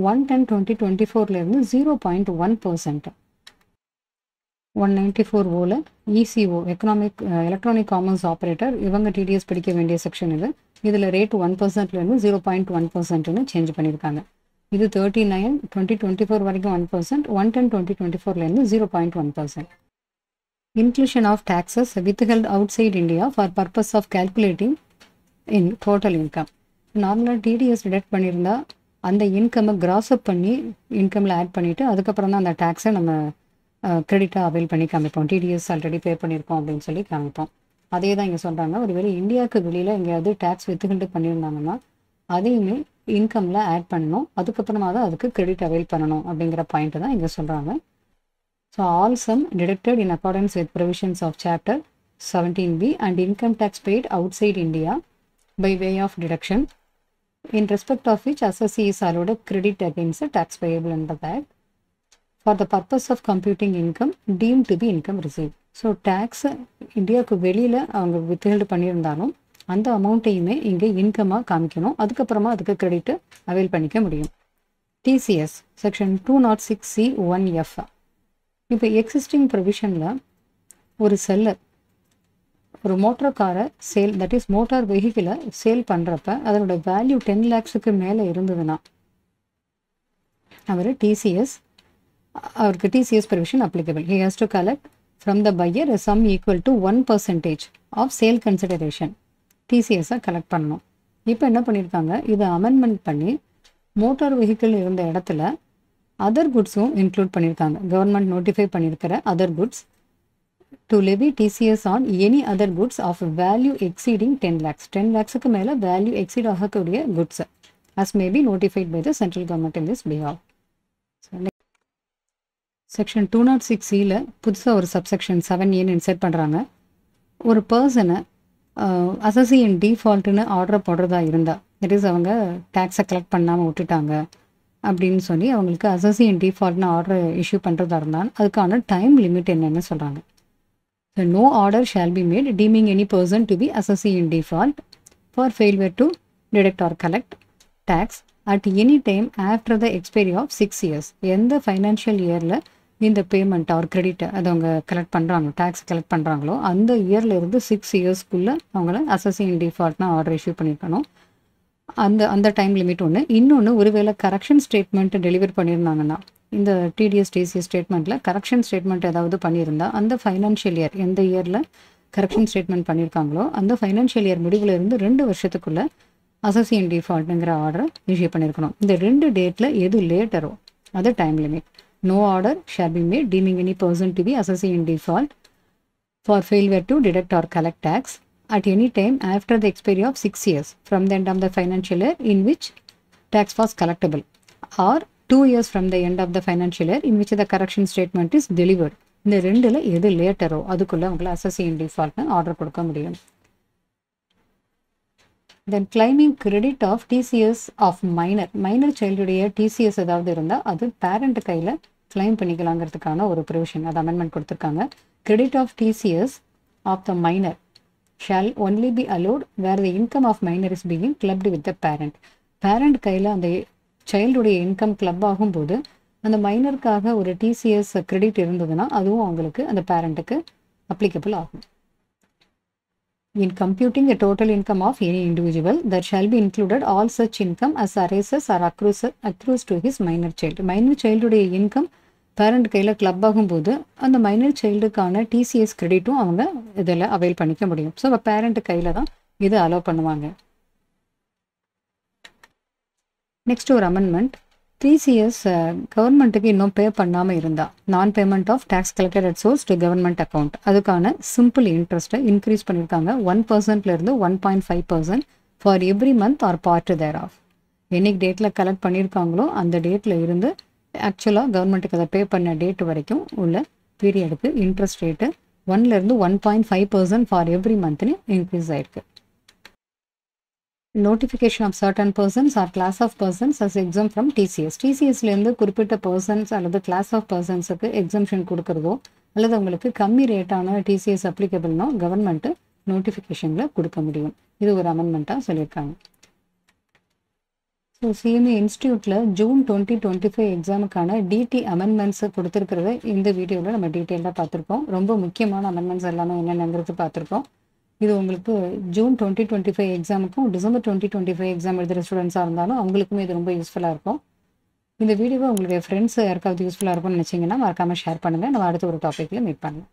1/10/2024 0.1%. 194Oவில் ECO எலக்ட்ரானிக் காமர்ஸ் ஆப்ரேட்டர் இவங்க டிடிஎஸ் படிக்க வேண்டிய செக்ஷன் இது. இதில் ரேட்டு 1%லேருந்து 0.1%ன்னு சேஞ்ச் பண்ணியிருக்காங்க. இது 39/2024 வரைக்கும் 1%, 1/10/2024 0.1%. Inclusion of taxes withheld outside India for purpose of calculating in total income. நார்மலாக டிடிஎஸ் டிடெக்ட் பண்ணியிருந்தா அந்த இன்கம்மை கிராஸ் அப் பண்ணி இன்கமில் ஆட் பண்ணிவிட்டு அதுக்கப்புறம் தான் அந்த டேக்ஸை நம்ம கிரெடிட்டாக அவைல் பண்ணி காமிப்போம். டிடிஎஸ் ஆல்ரெடி பே பண்ணியிருக்கோம் அப்படின்னு சொல்லி காமிப்போம். அதே தான் இங்கே சொல்கிறாங்க. ஒருவேளை இந்தியாவுக்கு வெளியில் எங்கேயாவது டேக்ஸ் வித்ஹெல்டு பண்ணியிருந்தாங்கன்னா அதையுமே இன்கமில் ஆட் பண்ணணும், அதுக்கப்புறமா தான் அதுக்கு கிரெடிட் அவைல் பண்ணணும் அப்படிங்கிற பாயிண்ட்டு தான் இங்கே சொல்கிறாங்க. So all sum deducted in accordance with provisions of chapter 17B and income tax paid outside India by way of deduction in respect of which assessee is allowed credit against the tax payable under that for the purpose of computing income deemed to be income received. So tax இந்தியாவுக்கு வெளியில் அவங்க வித்ஹெல்டு பண்ணியிருந்தாலும் அந்த அமௌண்ட்டையுமே இங்கே இன்கமாக காமிக்கணும், அதுக்கப்புறமா அதுக்கு கிரெடிட்டு அவைல் பண்ணிக்க முடியும். TCS section 206C1F. இப்போ எக்ஸிஸ்டிங் ப்ரொவிஷனில் ஒரு செல்லர் ஒரு மோட்டார் காரை சேல், தட் இஸ் மோட்டார் வெஹிக்கிளை சேல் பண்ணுறப்ப அதனோட வேல்யூ 10 lakhsக்கு மேலே இருந்ததுன்னா அவருக்கு TCS provision applicable. He has to collect from the buyer a sum equal to 1% of sale consideration. டிசிஎஸ்ஸை கலெக்ட் பண்ணணும். இப்போ என்ன பண்ணியிருக்காங்க, இதை அமெண்ட்மெண்ட் பண்ணி மோட்டார் வெஹிக்கிள் இருந்த இடத்துல அதர் குட்ஸும் இன்க்ளூட் பண்ணியிருக்காங்க. கவர்மெண்ட் நோட்டிஃபை பண்ணியிருக்கிற other goods to levy TCS on any other goods of value exceeding 10 lakhs. 10 lakhsக்கு மேலே வேல்யூ எக்ஸீட் ஆகக்கூடிய goods as may be notified by the central government in this behalf. Section 206Cல புதுசாக ஒரு சப்செக்ஷன் 7A இன்செர்ட் பண்ணுறாங்க. ஒரு பர்சனை அசஸி இன் டிஃபால்ட்டுன்னு ஆர்டர் போடுறதா இருந்தால், தட் இஸ் அவங்க டேக்ஸை கலெக்ட் பண்ணாமல் விட்டுட்டாங்க அப்படின்னு சொல்லி அவங்களுக்கு அசஸி இன் டிஃபால்ட்னு ஆர்டர் இஷ்யூ பண்ணுறதா இருந்தால் அதுக்கான டைம் லிமிட் என்னென்னு சொல்கிறாங்க. So no order shall be made deeming any person to be assessee in default for failure to deduct or collect tax at any time after the expiry of 6 years. எந்த ஃபைனான்ஷியல் இயரில் இந்த பேமெண்ட் ஆர் கிரெடிட்டை அது அவங்க கலெக்ட் பண்ணுறாங்க, டேக்ஸ் கலெக்ட் பண்ணுறாங்களோ அந்த இயர்லேருந்து 6 yearsக்குள்ளே அவங்கள அசஸி இன் டிஃபால்ட்னா ஆர்டர் இஷ்யூ பண்ணியிருக்கணும். அந்த டைம் லிமிட் ஒன்று. இன்னொன்று, ஒருவேளை கரெக்ஷன் ஸ்டேட்மெண்ட் டெலிவர் பண்ணியிருந்தாங்கன்னா, இந்த டிடிஎஸ் டிசிஎஸ் ஸ்டேட்மெண்ட்டில் கரெக்ஷன் ஸ்டேட்மெண்ட் ஏதாவது பண்ணியிருந்தால் அந்த ஃபைனான்ஷியல் இயர் எந்த இயரில் கரெக்ஷன் ஸ்டேட்மெண்ட் பண்ணியிருக்காங்களோ அந்த ஃபைனான்ஷியல் இயர் முடிவில் இருந்து 2 வருஷத்துக்குள்ளே அசஸி இன் டிஃபால்ட்டுங்கிற ஆர்டரை இஷ்யூ பண்ணியிருக்கணும். இந்த 2 டேட்டில் எது லேட்டரோ அது time limit. No order shall be made deeming any person to be assessee in default for failure to deduct or collect tax at any time after the expiry of 6 years from the end of the financial year in which tax was collectible, or 2 years from the end of the financial year in which the correction statement is delivered. இந்த ரெண்டில் எது லேட்டரோ அதுக்குள்ளே உங்களை assessee in default ஆர்டர் கொடுக்க முடியும். Then claiming credit of TCS of minor child உடைய TCS ஏதாவது இருந்தால் அது பேரண்ட் கையில் கிளைம் பண்ணிக்கலாங்கிறதுக்கான ஒரு ப்ரொவிஷன், அது அமெண்ட்மெண்ட் கொடுத்துருக்காங்க. Credit of TCS of the minor shall only be allowed where the income of minor is being clubbed with the parent. Parent கையில் அந்த சைல்டுடைய இன்கம் கிளப் ஆகும்போது அந்த மைனருக்காக ஒரு TCS கிரெடிட் இருந்ததுன்னா அதுவும் அவங்களுக்கு அந்த பேரண்ட்டுக்கு அப்ளிகபிள் ஆகும். In computing the total income of any individual, there shall be included all such income as arises or accrues to his minor child. Minor child உடைய இன்கம் பேரண்ட் கையில் கிளப் ஆகும்போது அந்த மைனர் சைல்டுக்கான TCS கிரெடிட்டும் அவங்க இதில் அவைல் பண்ணிக்க முடியும். ஸோ பேரண்ட் கையில் தான் இது அலோவ் பண்ணுவாங்க. நெக்ஸ்ட் ஒரு அமெண்ட்மெண்ட், TCS கவர்மெண்ட்டுக்கு இன்னும் பே பண்ணாமல் இருந்தால் நான் payment of tax collected at source to government account அதுக்கான சிம்பிள் இன்ட்ரெஸ்ட்டை இன்க்ரீஸ் பண்ணியிருக்காங்க 1%லேருந்து 1.5% for every month or part thereof. என்னைக்கு டேட்டில் கலெக்ட் பண்ணியிருக்காங்களோ அந்த டேட்டில் இருந்து ஆக்சுவலாக கவர்மெண்ட்டுக்கு அதை பே பண்ண டேட் வரைக்கும் உள்ள பீரியடுக்கு இன்ட்ரெஸ்ட் ரேட்டு 1லேருந்து 1.5% ஃபார் எவ்ரி மந்த்னு இன்க்ரீஸ் ஆயிருக்கு. Notification of certain persons or class of persons as exempt from TCS. TCSலேருந்து குறிப்பிட்ட பர்சன்ஸ் அல்லது கிளாஸ் ஆஃப் பர்சன்ஸுக்கு எக்ஸம்ஷன் கொடுக்குறதோ அல்லது அவங்களுக்கு கம்மி ரேட்டான TCS அப்ளிகபிள்னோ கவர்மெண்ட்டு நோட்டிஃபிகேஷனில் கொடுக்க முடியும். இது ஒரு அமெண்ட்மெண்ட்டாக சொல்லியிருக்காங்க. ஸோ CMA இன்ஸ்டியூட்டில் ஜூன் 2025 எக்ஸாமுக்கான DT அமெண்ட்மெண்ட்ஸை கொடுத்துருக்கிறத இந்த வீடியோவில் நம்ம டீட்டெயிலாக பார்த்துருக்கோம். ரொம்ப முக்கியமான அமெண்ட்மெண்ட்ஸ் எல்லாமே என்னென்னங்கிறது பார்த்துருக்கோம். இது உங்களுக்கு ஜூன் 2025 எக்ஸாமுக்கும் டிசம்பர் 2025 எக்ஸாம் எழுதுகிற ஸ்டூடெண்ட்ஸாக இருந்தாலும் அவங்களுக்குமே இது ரொம்ப யூஸ்ஃபுல்லாக இருக்கும். இந்த வீடியோவை உங்களுடைய ஃப்ரெண்ட்ஸ் யாருக்காவது யூஸ்ஃபுல்லாக இருக்கும்னு நினச்சிங்கன்னா மறக்காமல் ஷேர் பண்ணுங்கள். நம்ம அடுத்த ஒரு டாப்பிக்கில் மீட் பண்ணலாம்.